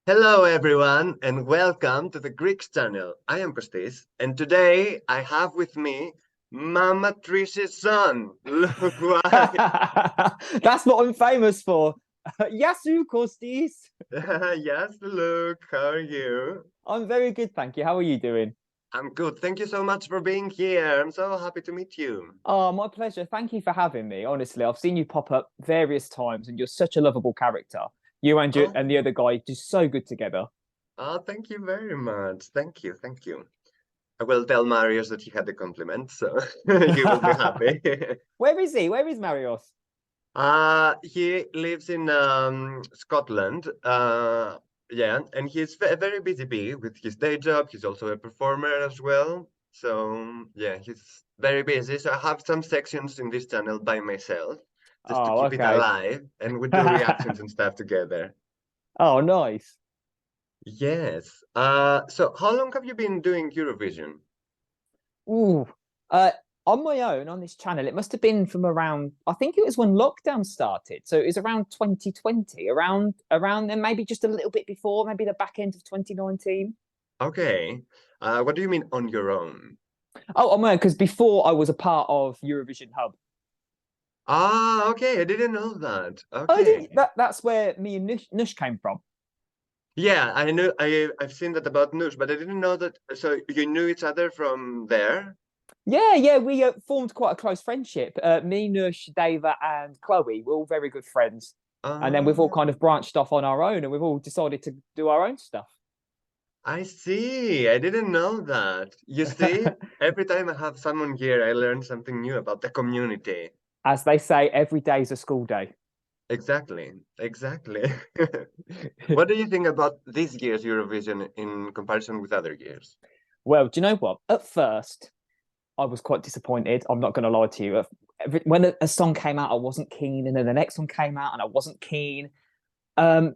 Hello, everyone, and welcome to the Greeks channel. I am Kostis, and today I have with me Mama Trish's son. Look why. That's what I'm famous for. Yasu Kostis. Yes, look, how are you? I'm very good, thank you. How are you doing? I'm good. Thank you so much for being here. I'm so happy to meet you. Oh, my pleasure. Thank you for having me. Honestly, I've seen you pop up various times, and you're such a lovable character. You Oh, and the other guy just so good together. thank you very much. Thank you. I will tell Marius that he had the compliment, so he will be happy. Where is he? Where is Marios? He lives in Scotland. Yeah, and he's a very busy bee with his day job. He's also a performer as well. So yeah, he's very busy. So I have some sections in this channel by myself just to Oh, keep it okay. alive, and we do reactions and stuff together. Oh, nice. Yes. So how long have you been doing Eurovision? Ooh. Uh, on my own on this channel, it must have been from around, I think it was when lockdown started. So it was around 2020, around then, maybe just a little bit before, maybe the back end of 2019. Okay. What do you mean on your own? Oh, on my own, because before I was a part of Eurovision Hub. Okay. I didn't know that. Oh, Okay. that's where me and Nush came from. Yeah, I know I've seen that about Noosh, but I didn't know that. So you knew each other from there? Yeah, we formed quite a close friendship. Me, Nush, Dava, and Chloe, we're all very good friends. And then we've all kind Oh, of branched off on our own and we've all decided to do our own stuff. I see. I didn't know that. You see, every time I have someone here, I learn something new about the community. As they say, every day is a school day. Exactly, exactly. What do you think about this year's Eurovision in comparison with other years? Well, do you know what? At first, I was quite disappointed. I'm not going to lie to you. When a song came out, I wasn't keen, and then the next one came out, and I wasn't keen. Um,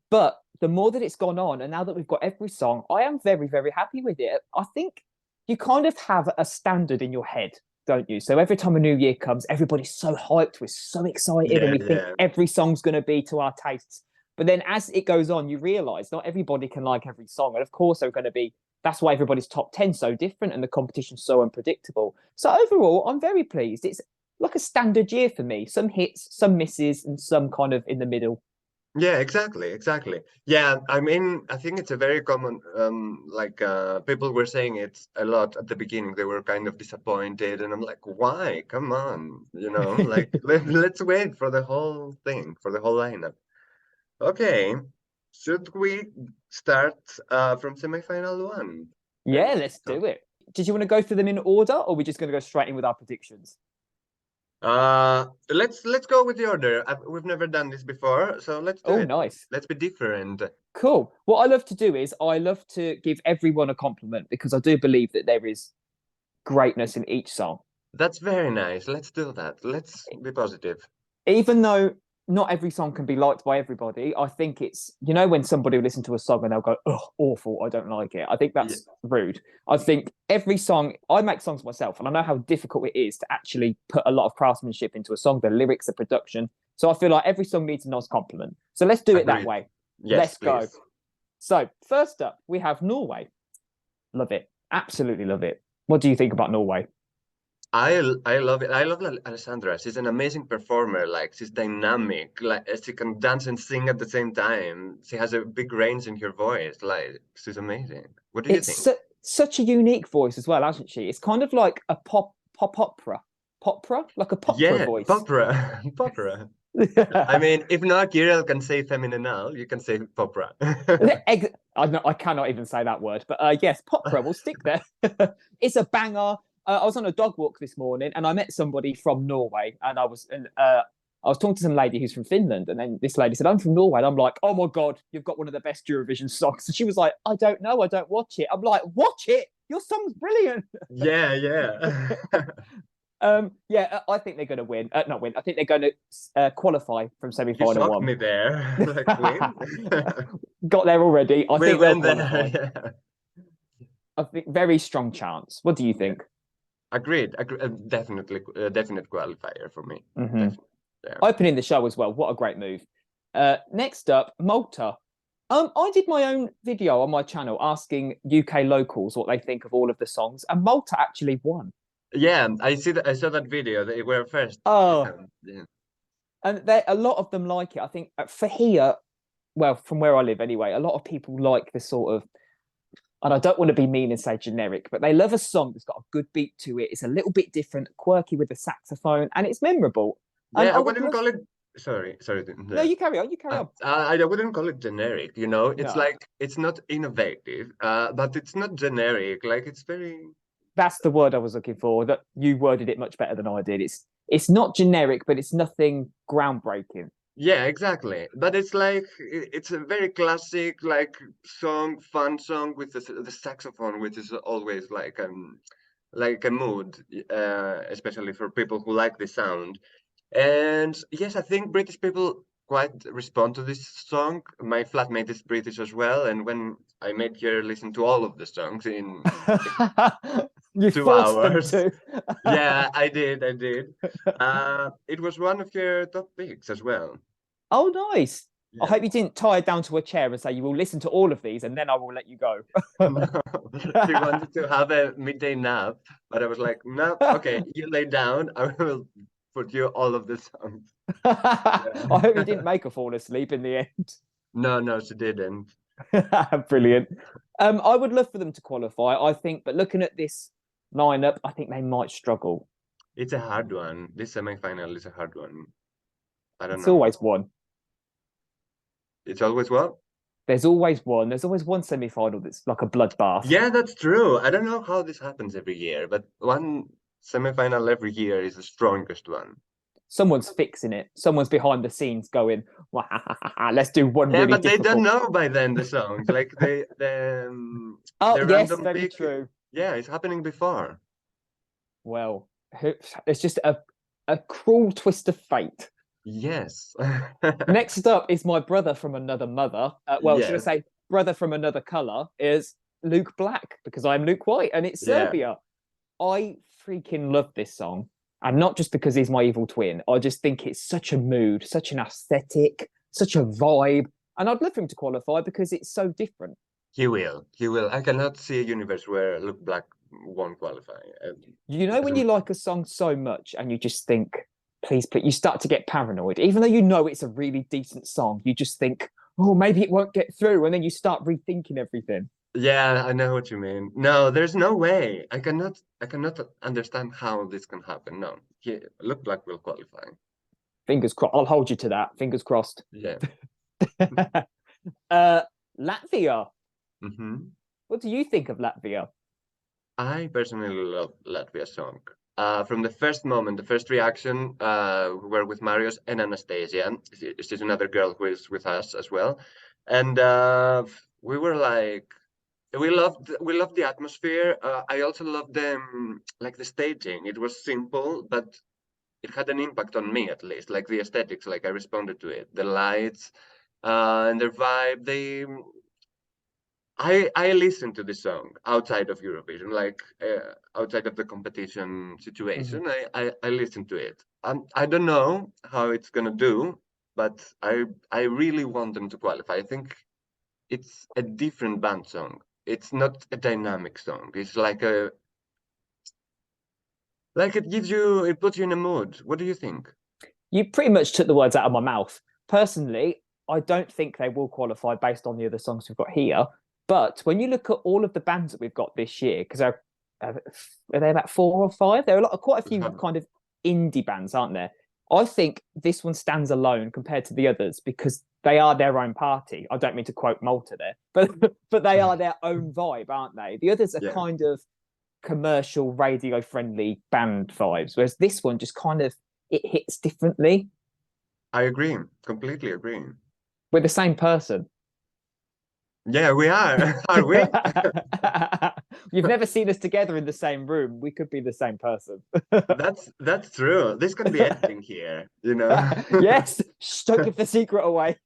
but the more that it's gone on, and now that we've got every song, I am very, very happy with it. I think you kind of have a standard in your head, don't you? So every time a new year comes, everybody's so hyped, we're so excited, and Yeah, we think yeah. every song's going to be to our tastes. But then as it goes on, you realize not everybody can like every song. And of course, they're going to be, that's why everybody's top 10 so different and the competition's so unpredictable. So overall, I'm very pleased. It's like a standard year for me. Some hits, some misses, and some kind of in the middle. Yeah, exactly, exactly. Yeah, I mean, I think it's a very common, people were saying it a lot at the beginning. They were kind of disappointed, and I'm like, why? Come on, like let's wait for the whole thing, for the whole lineup. Okay, should we start from semifinal one? Yeah, And let's do it. Did you want to go through them in order, or are we just going to go straight in with our predictions? let's go with the order. We've never done this before, so let's do Oh, it. nice. Let's be different. Cool. What I love to do is I love to give everyone a compliment because I do believe that there is greatness in each song. That's very nice. Let's do that. Let's be positive. Even though not every song can be liked by everybody, I think it's, when somebody will listen to a song and they'll go, oh, awful, I don't like it. I think Yeah, that's rude. I think every song, I make songs myself and I know how difficult it is to actually put a lot of craftsmanship into a song, the lyrics, the production. So I feel like every song needs a nice compliment. So let's do it that agreed. way. Yes, Let's go. please. So first up, we have Norway. Love it. Absolutely love it. What do you think about Norway? I love it. I love Alessandra. She's an amazing performer. Like she's dynamic. Like she can dance and sing at the same time. She has a big range in her voice. Like she's amazing. What do you It's think? such a unique voice as well, hasn't she? It's kind of like a pop opera, like a popra Yeah, voice. popra, popra. I mean, if not, Kirill can say feminine. You can say popra. I cannot even say that word, but yes, popra. We'll stick there. It's a banger. I was on a dog walk this morning, and I met somebody from Norway, and I was talking to some lady who's from Finland, and then this lady said, "I'm from Norway," and I'm like, "Oh my god, you've got one of the best Eurovision songs." And she was like, "I don't know, I don't watch it." I'm like, "Watch it! Your song's brilliant." Yeah, yeah. Yeah, I think they're going to win. Not win. I think they're going to qualify from You semi-final shocked one. me there. Like, win? Got there already. I We think they'll went there. qualify. Yeah. I think very strong chance. What do you Yeah. think? Agreed. Definitely, definite qualifier for me. Mm-hmm. Definitely. Yeah. Opening the show as well. What a great move. Next up, Malta. I did my own video on my channel asking UK locals what they think of all of the songs, and Malta actually won. Yeah, I see that. I saw that video. They were first. Oh, Yeah. and a lot of them like it. I think for here, well, from where I live anyway, a lot of people like the sort of, and I don't want to be mean and say generic, but they love a song that's got a good beat to it. It's a little bit different, quirky with the saxophone, and it's memorable. And Yeah, I I would wouldn't love. call it. Sorry. No, you carry on. You carry on. I wouldn't call it generic. You know, it's No, like it's not innovative, but it's not generic. Like it's very. that's the word I was looking for. That you worded it much better than I did. It's not generic, but it's nothing groundbreaking. Yeah, exactly. But it's like it's a very classic like song, fun song with the saxophone, which is always like a mood, especially for people who like the sound. And yes, I think British people quite respond to this song. My flatmate is British as well, and when I made her listen to all of the songs in You two forced them hours, to. yeah, I did. It was one of your top picks as well. Oh, nice. I Yeah. hope you didn't tie it down to a chair and say you will listen to all of these and then I will let you go. No, she wanted to have a midday nap, but I was like, no, okay, you lay down. I will put you all of the songs. I hope you Yeah. didn't make her fall asleep in the end. No, she didn't. Brilliant. I would love for them to qualify, I think, but looking at this lineup, I think they might struggle. It's a hard one. This semi-final is a hard one. I don't It's know. always one. It's always what? There's always one. There's always one semi-final that's like a bloodbath. Yeah, that's true. I don't know how this happens every year, but one semi-final every year is the strongest one. Someone's fixing it. Someone's behind the scenes going, let's do one Yeah, really but they don't difficult. know by then the songs. Like Oh, the yes, random very pick. true. Yeah, it's happening before. Well, it's just a cruel twist of fate. Yes. Next up is my brother from another mother. Well, should I Yes. say brother from another color is Luke Black because I'm Luke White and it's Yeah. Serbia. I freaking love this song. And not just because he's my evil twin. I just think it's such a mood, such an aesthetic, such a vibe. And I'd love him to qualify because it's so different. He will. He will. I cannot see a universe where Luke Black won't qualify. You It know, when you doesn't. like a song so much and you just think, please, please, you start to get paranoid. Even though you know it's a really decent song, you just think, oh, maybe it won't get through. And then you start rethinking everything. Yeah, I know what you mean. No, there's no way. I cannot understand how this can happen. No. Luke Black will qualify. Fingers crossed. I'll hold you to that. Fingers crossed. Yeah. uh, Latvia. Hmm. What do you think of Latvia? I personally love Latvia song. From the first moment, the first reaction, we were with Marius and Anastasia. She's another girl who is with us as well. And we were like, we loved the atmosphere. I also loved them, like the staging. It was simple, but it had an impact on me at least. Like the aesthetics, like I responded to it. The lights, and their vibe. I listened to the song outside of Eurovision, like outside of the competition Mhm. situation. I listened to it. I don't know how it's gonna do, but I really want them to qualify. I think it's a different band song. It's not a dynamic song. It's like it puts you in a mood. What do you think? You pretty much took the words out of my mouth. Personally, I don't think they will qualify based on the other songs we've got here. But when you look at all of the bands that we've got this year, because are they about 4 or 5? There are quite a few kind of indie bands, aren't there? I think this one stands alone compared to the others because they are their own party. I don't mean to quote Malta there, but they are their own vibe, aren't they? The others are Yeah, kind of commercial, radio friendly band vibes, whereas this one just kind of it hits differently. I agree. Completely agree. We're the same person. Yeah, we are. Are we? You've never seen us together in the same room. We could be the same person. That's true. This can be editing here, you know. Yes, shh, don't give the secret away.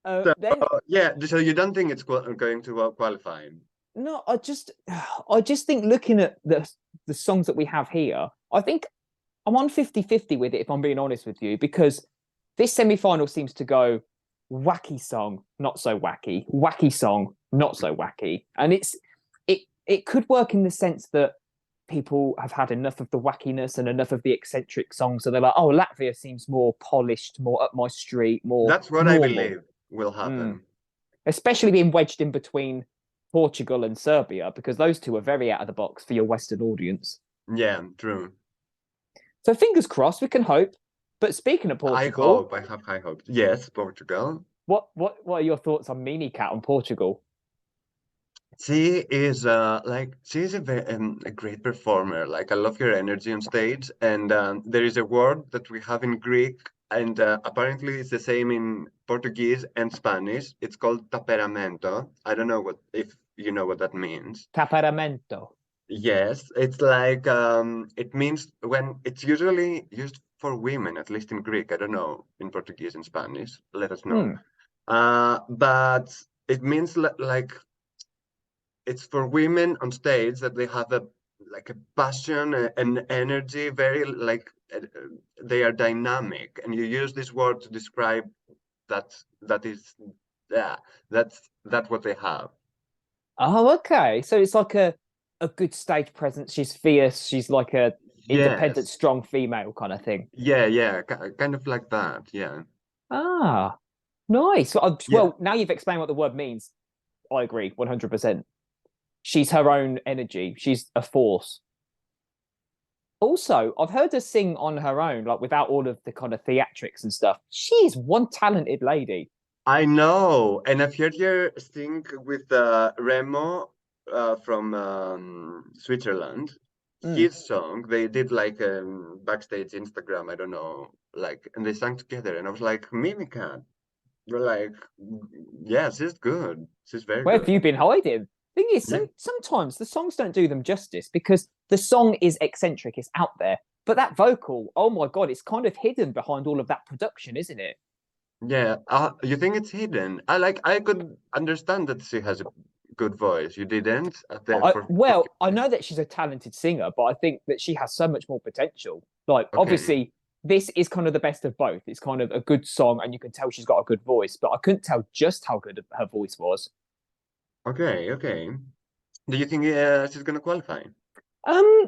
So Then yeah, so you don't think it's going to qualify? no, I just think looking at the songs that we have here, I think I'm on 50-50 with it, if I'm being honest with you, because this semi-final seems to go wacky song, not so wacky, wacky song, not so wacky. And it could work in the sense that people have had enough of the wackiness and enough of the eccentric songs, so they're like, oh, Latvia seems more polished, more up my street, more That's what I normal. believe will Mm. happen. Especially being wedged in between Portugal and Serbia, because those two are very out of the box for your Western audience. Yeah, true. So fingers crossed, we can hope. But speaking of I Portugal, hope, I have high hopes. Yes, Portugal. what are your thoughts on Mini Cat on Portugal? She is she's a great performer. Like I love her energy on stage, and there is a word that we have in Greek, and apparently it's the same in Portuguese and Spanish. It's called temperamento. I don't know what if you know what that means. Caparamento. Yes, it's like it means when it's usually used for women, at least in Greek. I don't know in Portuguese and Spanish. Let us know. Hmm. But it means like it's for women on stage that they have a like a passion and energy, very like they are dynamic, and you use this word to describe that is yeah that's what they have. Oh, okay. So it's like a good stage presence. She's fierce. She's like a independent, Yes, strong female kind of thing. yeah, kind of like that. Yeah, Ah, nice. yeah. Well, now you've explained what the word means. I agree, 100%. She's her own energy. She's a force. Also, I've heard her sing on her own, like without all of the kind of theatrics and stuff. She's one talented lady. I know, and I've heard you sing with Remo from Switzerland. Mm. His song, they did like backstage Instagram, I don't know, like, and they sang together, and I was like, Mimica, you're like, yeah, she's good. She's very Where have good. you been hiding? Thing is, Yeah, sometimes the songs don't do them justice because the song is eccentric, it's out there. But that vocal, oh my God, it's kind of hidden behind all of that production, isn't it? yeah. You think it's hidden? I could understand that she has a good voice. You didn't at the for I know that she's a talented singer, but I think that she has so much more potential. Like, okay, obviously, this is kind of the best of both. It's kind of a good song, and you can tell she's got a good voice, but I couldn't tell just how good her voice was. okay. Do you think she's gonna qualify? Um,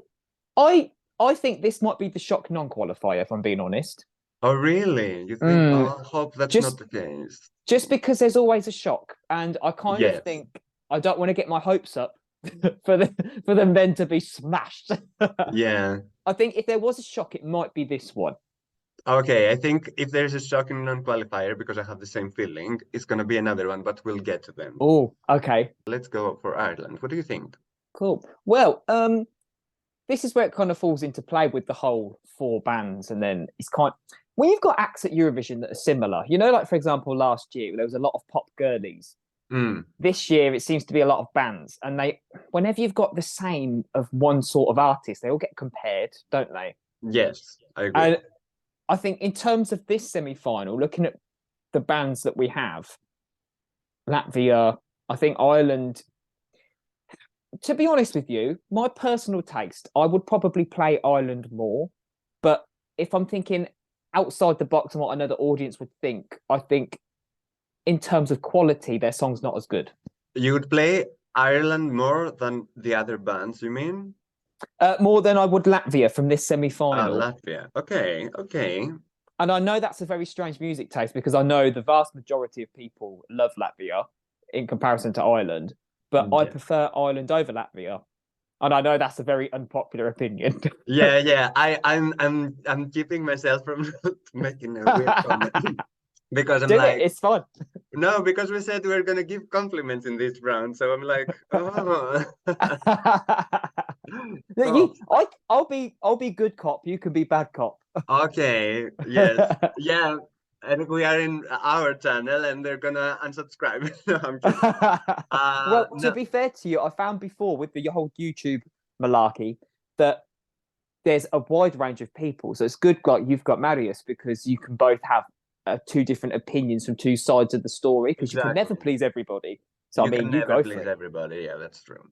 I I think this might be the shock non-qualifier, if I'm being honest. Oh, really? You think? Mm, Oh, I hope that's not just the case. just because there's always a shock, and I kind of Yes. think I don't want to get my hopes up for them then to be smashed. Yeah. I think if there was a shock, it might be this one. Okay, I think if there's a shocking non-qualifier, because I have the same feeling, it's gonna be another one, but we'll get to them. Oh, okay, Let's go for Ireland. What do you think? cool. Well, this is where it kind of falls into play with the whole four bands, and then it's kind when you've got acts at Eurovision that are similar. You know, like for example, last year there was a lot of pop girlies. Mm, This year it seems to be a lot of bands, and they whenever you've got the same of one sort of artist, they all get compared, don't they? yes, I agree. And I think in terms of this semi-final, looking at the bands that we have, Latvia, I think Ireland. To be honest with you, my personal taste, I would probably play Ireland more. But if I'm thinking outside the box and what another audience would think, I think in terms of quality, their song's not as good. You would play Ireland more than the other bands, you mean? More than I would Latvia from this semi-final. Latvia. Okay. And I know that's a very strange music taste because I know the vast majority of people love Latvia in comparison to Ireland, but I Yeah. prefer Ireland over Latvia. And I know that's a very unpopular opinion. Yeah. I'm keeping myself from making a weird comment because I'm Do it, like, it's fun. no, because we said we are gonna give compliments in this round, so I'm like, oh, you, oh, I'll be good cop. You can be bad cop. okay, yes, yeah, and we are in our channel, and they're gonna unsubscribe. No, I'm kidding. Well, to No, be fair to you, I found before with the whole YouTube malarkey that there's a wide range of people. So it's good, like you've got Marius, because you can both have two different opinions from two sides of the story, because you can never exactly. please everybody. So I You mean, can you never go for please it. everybody. Yeah, that's true.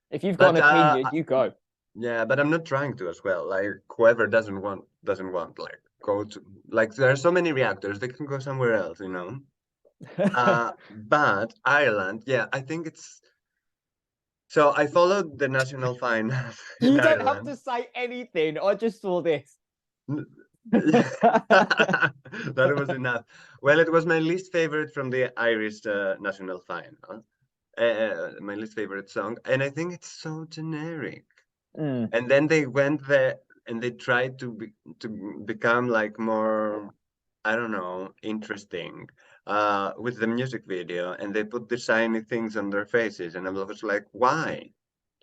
If you've got an But opinion, you go. yeah, but I'm not trying to as well. Like whoever doesn't want like go to like there are so many reactors, they can go somewhere else, you know. But Ireland, yeah, I think it's so I followed the national finals in You don't have Ireland. to say anything. I just saw this. That was enough. Well, it was my least favorite from the Irish national final. My least favorite song, and I think it's so generic. Mm. And then they went there and they tried to become like more, I don't know, interesting with the music video, and they put the shiny things on their faces, and I was like, why?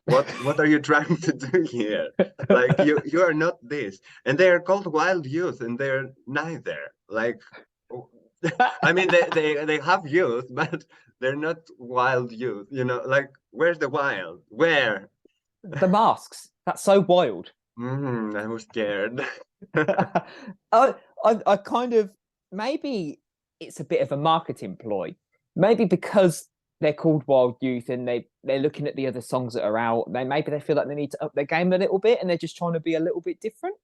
What are you trying to do here? Like you are not this. And they are called wild youth, and they're neither. Like I mean they have youth, but they're not wild youth, you know, like where's the wild? Where? The masks. That's so wild. I was scared. I, I kind of maybe it's a bit of a marketing ploy. Maybe because they're called Wild Youth and they're looking at the other songs that are out. Maybe they feel like they need to up their game a little bit and they're just trying to be a little bit different.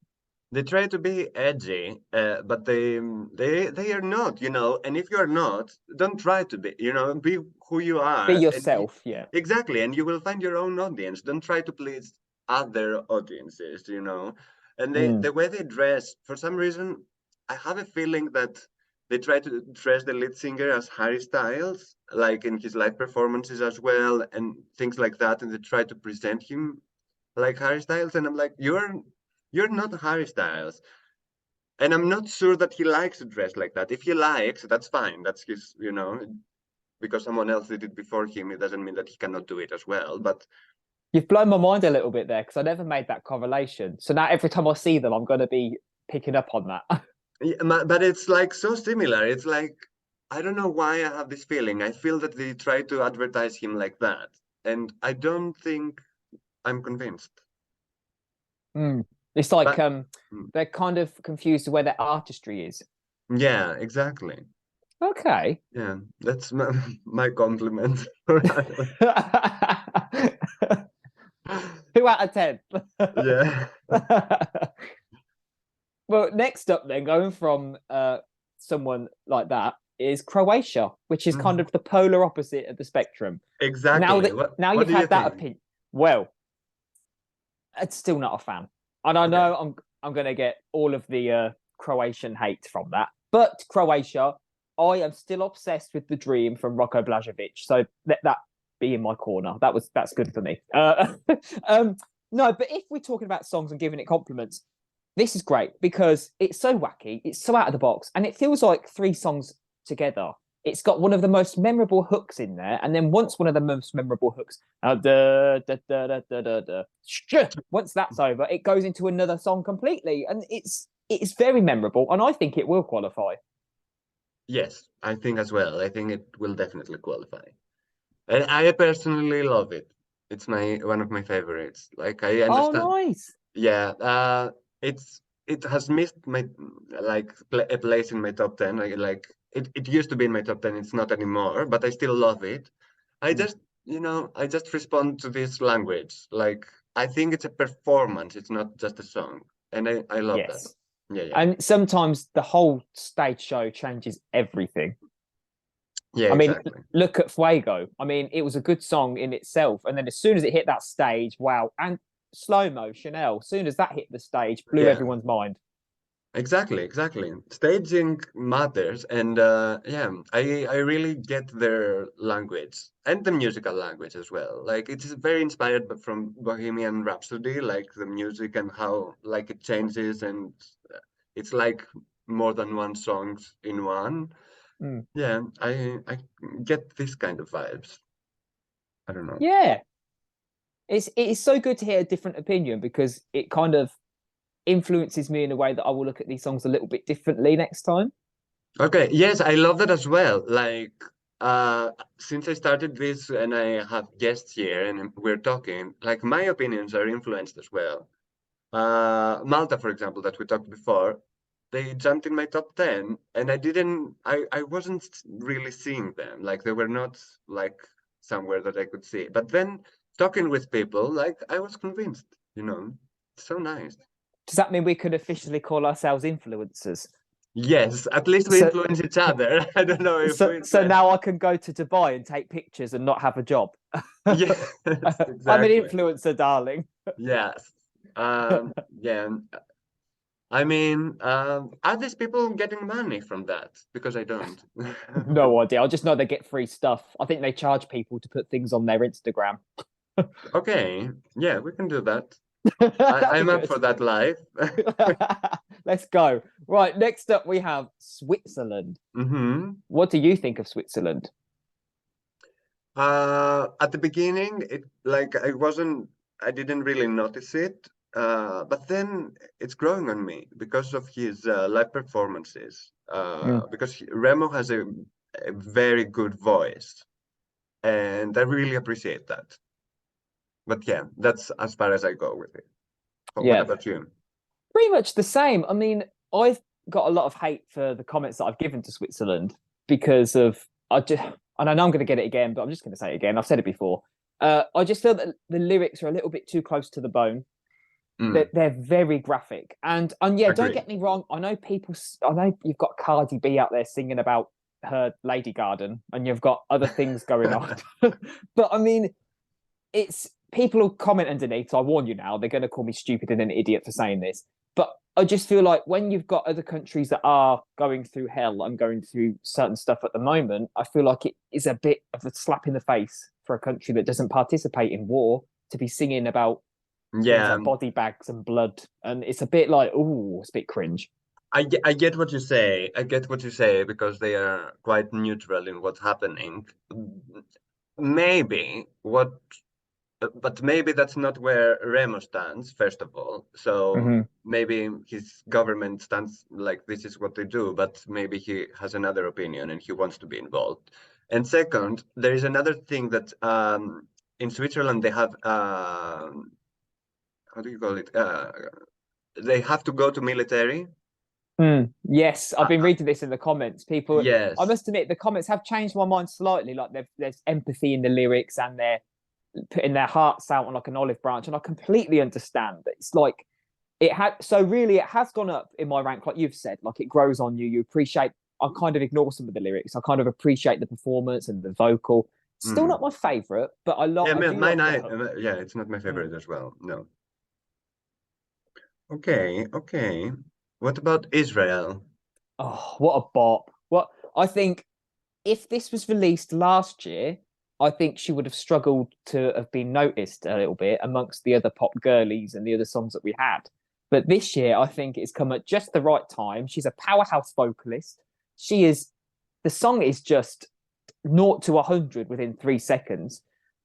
They try to be edgy, but they are not, you know. And if you are not, don't try to be, you know, be who you Be are, and yourself, yeah. exactly, and you will find your own audience. Don't try to please other audiences, you know. And Mm. the way they dress, for some reason, I have a feeling that they try to dress the lead singer as Harry Styles, like in his live performances as well, and things like that, and they try to present him like Harry Styles, and I'm like, you're not Harry Styles. And I'm not sure that he likes to dress like that. If he likes, that's fine. That's his, you know, because someone else did it before him, it doesn't mean that he cannot do it as well. But You've blown my mind a little bit there because I never made that correlation. So now every time I see them, I'm going to be picking up on that. but it's like so similar. It's like I don't know why I have this feeling. I feel that they try to advertise him like that, and I don't think I'm convinced. Mm. It's like But mm, they're kind of confused where their artistry is. yeah, exactly. Okay. Yeah, that's my compliment. 2 out of 10. Yeah. Well, next up, then, going from someone like that is Croatia, which is kind Mhm. of the polar opposite of the spectrum. Now Exactly. that now What you've do you had that think? opinion, well, it's still not a fan, and I Okay. know I'm going to get all of the Croatian hate from that. But Croatia, I am still obsessed with the dream from Rocco Blažević. So let that be in my corner. That's good for me. No, but if we're talking about songs and giving it compliments, this is great because it's so wacky, it's so out of the box, and it feels like 3 songs together. It's got one of the most memorable hooks in there, and then once one of the most memorable hooks, once that's over, it goes into another song completely, and it's very memorable, and I think it will qualify. Yes, I think as well. I think it will definitely qualify. And I personally love it. It's my one of my favorites. Like I Oh, understand. nice. Yeah, it has missed my like a place in my top 10. Like it used to be in my top 10. It's not anymore, but I still love it. I Mm. just, you know, I just respond to this language. Like I think it's a performance. It's not just a song. And I love that. Yes. Yeah, yeah. And sometimes the whole stage show changes everything. Yeah, I mean, exactly. look at Fuego. I mean, it was a good song in itself. And then as soon as it hit that stage, wow. And slow mo, Chanel, as soon as that hit the stage, blew Yeah. everyone's mind. Exactly, exactly. Staging matters, and yeah, I really get their language and the musical language as well. Like it is very inspired from Bohemian Rhapsody, like the music and how like it changes, and it's like more than one songs in one. Mm. Yeah, I get this kind of vibes. I don't know. Yeah. It's so good to hear a different opinion because it kind of influences me in a way that I will look at these songs a little bit differently next time. Okay, yes, I love that as well. Like, since I started this and I have guests here and we're talking, like my opinions are influenced as well. Malta, for example, that we talked before, they jumped in my top 10 and I wasn't really seeing them. Like they were not like somewhere that I could see. But then talking with people, like I was convinced, you know, so nice. Does that mean we could officially call ourselves influencers? Yes, at least we So influence each other. I don't know if so we so now I can go to Dubai and take pictures and not have a job. yes, I'm an exactly. influencer, darling. Yes. Yeah. I mean, are these people getting money from that? Because I don't. No idea. I just know they get free stuff. I think they charge people to put things on their Instagram. Okay, yeah, we can do that. That'd be I'm up good. for that live. Let's go. Right, next up we have Switzerland. hmm What do you think of Switzerland? At the beginning, I didn't really notice it. But then it's growing on me because of his live performances. Mm. Because Remo has a very good voice, and I really appreciate that. But yeah, that's as far as I go with it. But what Yeah, about you? pretty much the same. I mean, I've got a lot of hate for the comments that I've given to Switzerland because of I just and I know I'm going to get it again, but I'm just going to say it again. I've said it before. I just feel that the lyrics are a little bit too close to the bone. Mm, They're very graphic, and yeah, don't agree. get me wrong. I know people. I know you've got Cardi B out there singing about her lady garden, and you've got other things going on. But I mean, it's people will comment underneath. So I warn you now, they're going to call me stupid and an idiot for saying this. But I just feel like when you've got other countries that are going through hell and going through certain stuff at the moment, I feel like it is a bit of a slap in the face for a country that doesn't participate in war to be singing about things Yeah, like body bags and blood. And it's a bit like, oh, it's a bit cringe. I get what you say. I get what you say because they are quite neutral in what's happening. Maybe what, but maybe that's not where Remo stands, first of all. So Mm-hmm. maybe his government stands like this is what they do, but maybe he has another opinion and he wants to be involved. And second, there is another thing that in Switzerland they have how do you call it? They have to go to military. Yes, I've been Uh, reading this in the comments. People, I yes. must admit, the comments have changed my mind slightly. Like there's empathy in the lyrics, and they're putting their hearts out on like an olive branch, and I completely understand that it's like it had. So really, it has gone up in my rank, like you've said. Like it grows on you. You appreciate. I kind of ignore some of the lyrics. I kind of appreciate the performance and the vocal. Still not Mm. my favorite, but I like. Yeah, I do mine, like the hook. yeah, it's not my Mm. favorite as well. No. Okay, okay. What about Israel? Oh, what a bop! What I think if this was released last year, I think she would have struggled to have been noticed a little bit amongst the other pop girlies and the other songs that we had. But this year, I think it's come at just the right time. She's a powerhouse vocalist. She is, the song is just 0 to 100 within 3 seconds.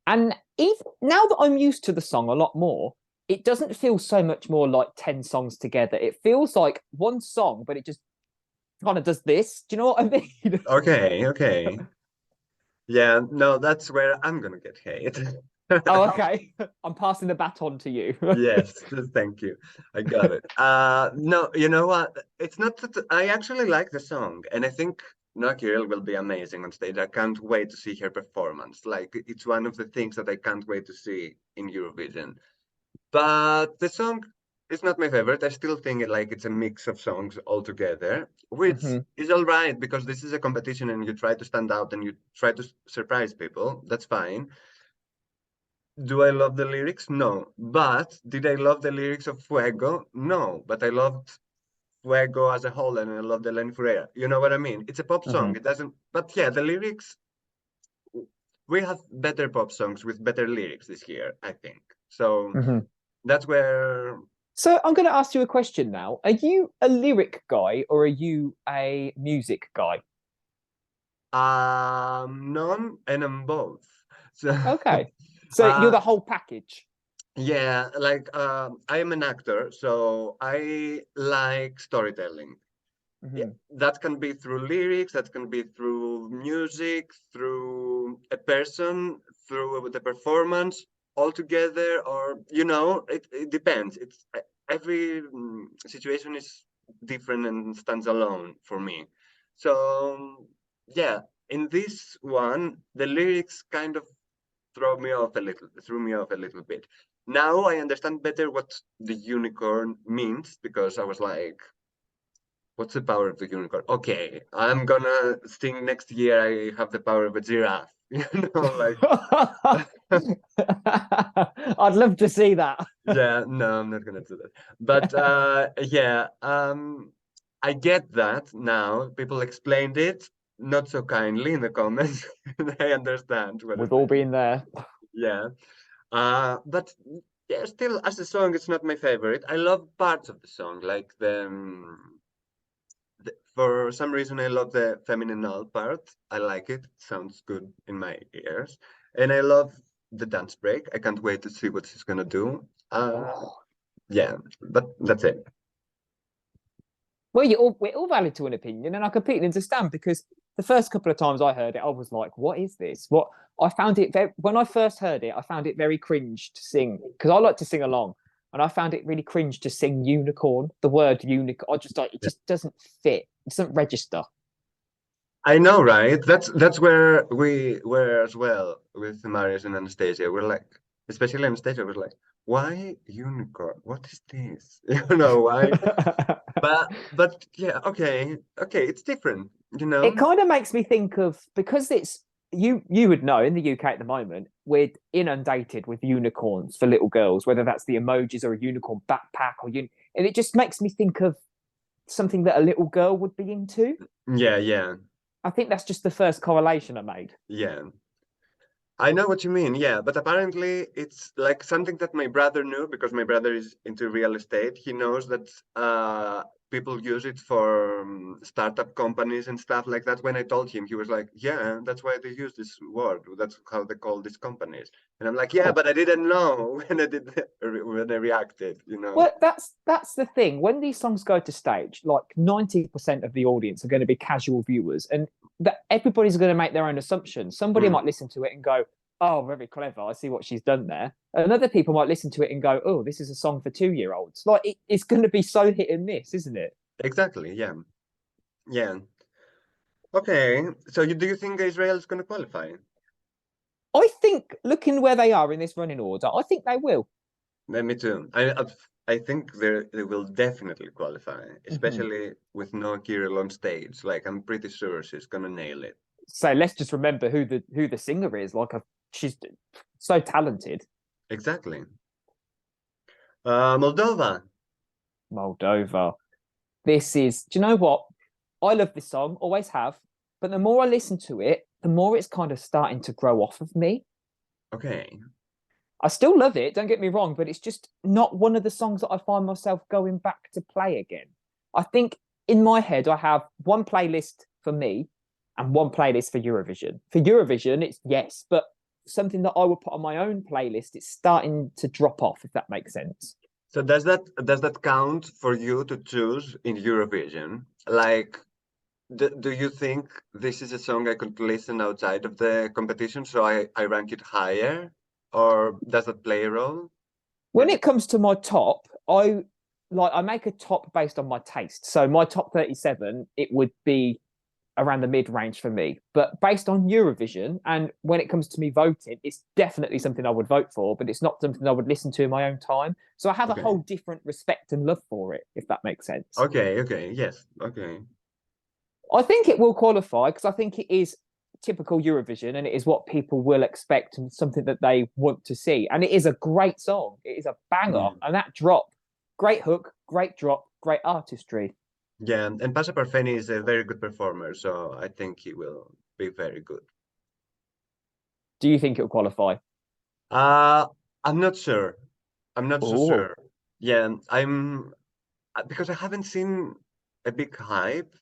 And even now that I'm used to the song a lot more, it doesn't feel so much more like 10 songs together. It feels like one song, but it just kind of does this. Do you know what I mean? Okay, okay. Yeah, no, that's where I'm gonna get hate. Oh, okay. I'm passing the baton to you. Yes, thank you. I got it. No, you know what? It's not that I actually like the song, and I think Nakiril will be amazing on stage. I can't wait to see her performance. Like, it's one of the things that I can't wait to see in Eurovision. But the song is not my favorite. I still think it's a mix of songs altogether, which hmm is all right because this is a competition and you try to stand out and you try to surprise people. That's fine. Do I love the lyrics? No. But did I love the lyrics of Fuego? No. But I loved Fuego as a whole and I love the Lenny Furea. You know what I mean? It's a pop hmm song. It doesn't, but yeah, the lyrics, we have better pop songs with better lyrics this year, I think. So hmm that's where So I'm going to ask you a question now. Are you a lyric guy or are you a music guy? none and I'm both. So Okay. So you're uh the whole package. yeah, I am an actor, so I like storytelling. Yeah, hmm that can be through lyrics, that can be through music, through a person, through the performance altogether, or it depends. It's every situation is different and stands alone for me. So yeah, in this one, the lyrics kind of threw me off a little bit. Now I understand better what the unicorn means because I was like, what's the power of the unicorn? Okay, I'm gonna sing next year. I have the power of a giraffe. You know, like I'd love to see that. yeah, no, I'm not gonna do that. But yeah, I get that now. People explained it not so kindly in the comments. I understand what We've is all meant. been there. Yeah. But yeah, still as a song, it's not my favorite. I love parts of the song, like for some reason I love the feminine part. I like it. Sounds good in my ears. And I love the dance break. I can't wait to see what she's gonna do. Oh. Yeah, but that's it. Well, we're all valid to an opinion, and I completely understand because the first couple of times I heard it, I was like, "What is this?" What I found it very, when I first heard it, I found it very cringe to sing because I like to sing along, and I found it really cringe to sing unicorn. The word unicorn, I just like it just doesn't fit. It doesn't register. I know, right? That's where we were as well with Marius and Anastasia. We're like, especially Anastasia was like, why unicorn? What is this? You know, why? But yeah, okay, it's different, you It know? kind of makes me think of because it's you would know in the UK at the moment we're inundated with unicorns for little girls, whether that's the emojis or a unicorn backpack and it just makes me think of something that a little girl would be into. Yeah, yeah, I think that's just the first correlation I made. yeah. I know what you mean, yeah, but apparently it's like something that my brother knew because my brother is into real estate. He knows that people use it for startup companies and stuff like that. When I told him, he was like, "Yeah, that's why they use this word. That's how they call these companies." And I'm like, "Yeah, Oh, but I didn't know when when I reacted, you know." well, that's the thing. When these songs go to stage, like 90% of the audience are going to be casual viewers, and that everybody's going to make their own assumptions. Somebody might Mm, listen to it and go, "Oh, very clever. I see what she's done there." And other people might listen to it and go, "Oh, this is a song for 2 year olds." Like it's going to be so hit and miss, isn't it? exactly, yeah, yeah. Okay, so do you think Israel is going to qualify? I think looking where they are in this running order, I think they will. Me too. I think they will definitely qualify, Mm-hmm. especially with no Kirill on stage. Like I'm pretty sure she's gonna nail it. So let's just remember who the singer is. She's so talented. Exactly. Moldova. Moldova. This is, do you know what? I love this song, always have. But the more I listen to it, the more it's kind of starting to grow off of me. Okay. I still love it, don't get me wrong, but it's just not one of the songs that I find myself going back to play again. I think in my head, I have one playlist for me and one playlist for Eurovision. For Eurovision, it's yes, but something that I would put on my own playlist, it's starting to drop off, if that makes sense. So does that count for you to choose in Eurovision? Like, do you think this is a song I could listen outside of the competition, so I rank it higher, or does that play a role? When it comes to my top, I make a top based on my taste. So my top 37, it would be around the mid range for me. But based on Eurovision, and when it comes to me voting, it's definitely something I would vote for, but it's not something I would listen to in my own time. So I have a Okay. whole different respect and love for it, if that makes sense. Okay. Yes. Okay. I think it will qualify because I think it is typical Eurovision and it is what people will expect and something that they want to see. And it is a great song. It is a banger. Mm. And that drop, great hook, great drop, great artistry. Yeah, and Pasha Parfeni is a very good performer, so I think he will be very good. Do you think it'll qualify? Uh, I'm not sure. I'm not so Oh. sure. Yeah, I'm because I haven't seen a big hype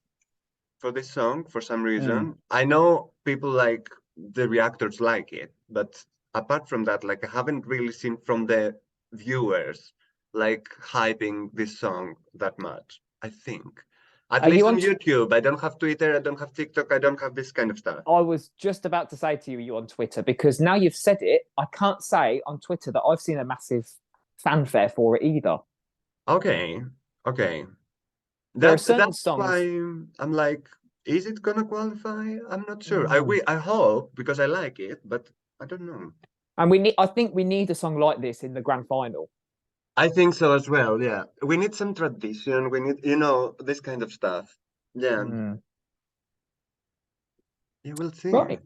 for this song for some Mm. reason. I know people like the reactors like it, but apart from that, like I haven't really seen from the viewers like hyping this song that much, I think. At Are you least on on? YouTube. I don't have Twitter, I don't have TikTok, I don't have this kind of stuff. I was just about to say to you, are you on Twitter? Because now you've said it, I can't say on Twitter that I've seen a massive fanfare for it either. Okay, okay. There are That's certain why songs. I'm like, is it gonna qualify? I'm not sure. Mm. I hope because I like it, but I don't know. And we need. I think we need a song like this in the grand final. I think so as well. Yeah, we need some tradition. We need, this kind of stuff. Yeah, Mm. you will see. Right.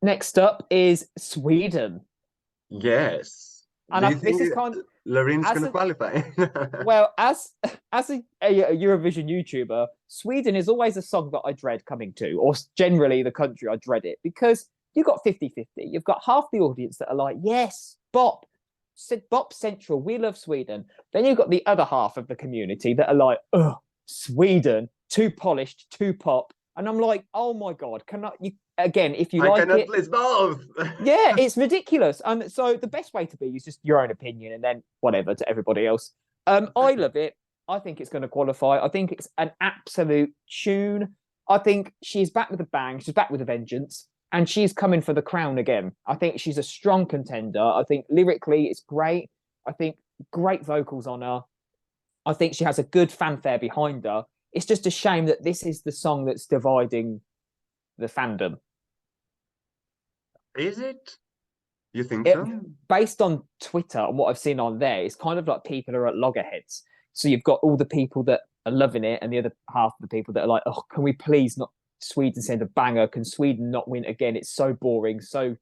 Next up is Sweden. Yes. And Do you this think is kind Lorene's as gonna a qualify? well, as a Eurovision YouTuber, Sweden is always a song that I dread coming to, or generally the country I dread it, because you've got 50-50. You've got half the audience that are like, yes, bop central, we love Sweden. Then you've got the other half of the community that are like, oh, Sweden, too polished, too pop. And I'm like, oh my God, again, if you I like cannot it, please both. yeah, it's ridiculous. So the best way to be is just your own opinion and then whatever to everybody else. I love it. I think it's going to qualify. I think it's an absolute tune. I think she's back with a bang. She's back with a vengeance, and she's coming for the crown again. I think she's a strong contender. I think lyrically it's great. I think great vocals on her. I think she has a good fanfare behind her. It's just a shame that this is the song that's dividing the fandom. Is it? You think It, so? based on Twitter and what I've seen on there, it's kind of like people are at loggerheads. So you've got all the people that are loving it, and the other half of the people that are like, "Oh, can we please not Sweden send a banger? Can Sweden not win again? It's so boring, so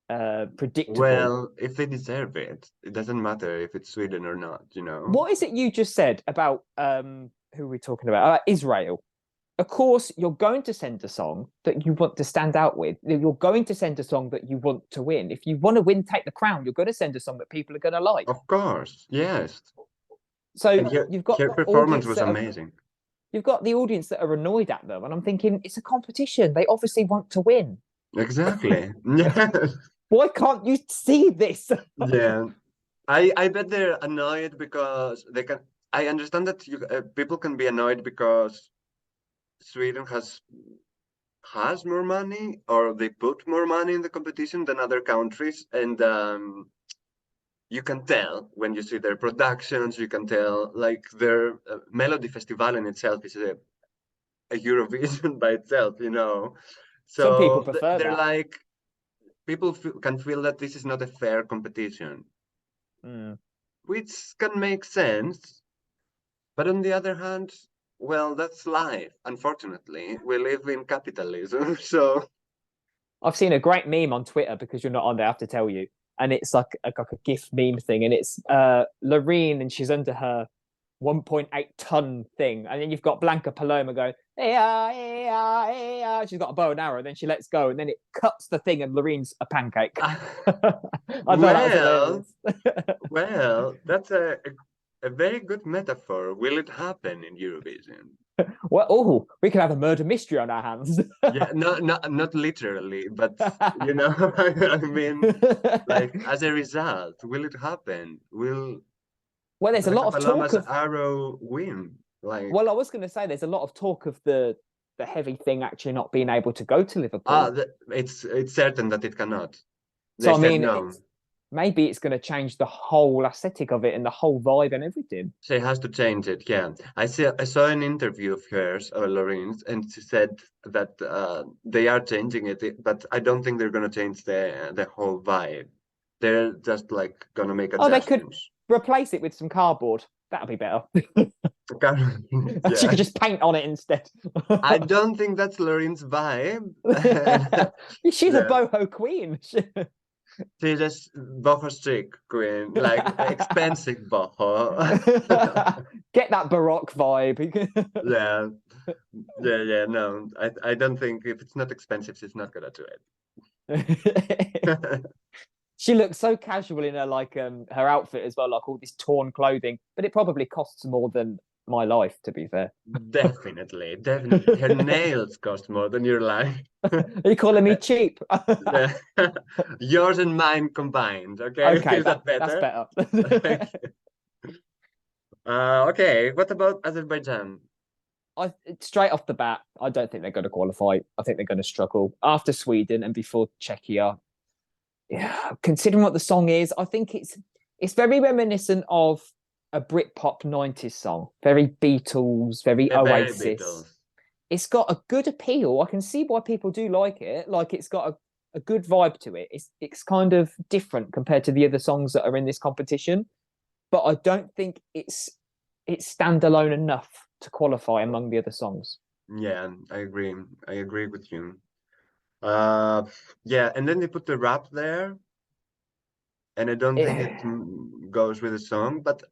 predictable." Well, if they deserve it, it doesn't matter if it's Sweden or not, you know? What is it you just said about who are we talking about? Israel. Of course, you're going to send a song that you want to stand out with. You're going to send a song that you want to win. If you want to win, take the crown, you're going to send a song that people are going to like. Of course, yes. So And her, you've got her the performance audience was that are amazing. you've got the audience that are annoyed at them, and I'm thinking it's a competition. They obviously want to win. Exactly. Yes. Why can't you see this? Yeah. I bet they're annoyed because they can. I understand that people can be annoyed because Sweden has more money, or they put more money in the competition than other countries, and you can tell when you see their productions. You can tell, like, their Melody Festival in itself is a Eurovision by itself, you know. Some people So prefer they're that. like, people can feel that this is not a fair competition, Mm. which can make sense. But on the other hand, well, that's life. Unfortunately, we live in capitalism. So, I've seen a great meme on Twitter because you're not on there. I have to tell you, and it's like a GIF meme thing, and it's Loreen, and she's under her 1.8 ton thing, and then you've got Blanca Paloma going, yeah, yeah, yeah. She's got a bow and arrow, and then she lets go, and then it cuts the thing, and Loreen's a pancake. I thought that was well, hilarious. well, that's a very good metaphor. Will it happen in Eurovision? Well, oh, we could have a murder mystery on our hands. Yeah, not literally, but I mean, like, as a result, will it happen? Will Well, there's a lot Blanca of talk Paloma's of. arrow win? Like, Well, I was going to say there's a lot of talk of the heavy thing actually not being able to go to Liverpool. it's certain that it cannot. They So I said mean, no. maybe it's going to change the whole aesthetic of it and the whole vibe and everything. She has to change it. Yeah, I saw an interview of hers, Lorene's, and she said that they are changing it, but I don't think they're gonna change the whole vibe. They're just like gonna make Oh, they could adjustments. replace it with some cardboard. That'll be better. She could Yeah, just paint on it instead. I don't think that's Lorene's vibe. She's a Yeah, boho queen. she's just boho chic queen, like expensive boho. Get that Baroque vibe. Yeah, yeah. No, I don't think if it's not expensive, she's not gonna do it. She looks so casual in her her outfit as well, like all this torn clothing. But it probably costs more than my life, to be fair. Definitely, definitely. Her nails cost more than your life. Are you calling me cheap? Yeah. Yours and mine combined. Okay, Okay, is that that's better? better. Okay. What about Azerbaijan? Straight off the bat, I don't think they're going to qualify. I think they're going to struggle after Sweden and before Czechia. Yeah, considering what the song is, I think it's very reminiscent of a Britpop 90s song. Very Beatles, very Yeah, very Oasis. Beatles. It's got a good appeal. I can see why people do like it. Like it's got a good vibe to it. It's kind of different compared to the other songs that are in this competition. but I don't think it's standalone enough to qualify among the other songs. Yeah, I agree. I agree with you. Yeah, and then they put the rap there, and I don't think it It, goes with the song. But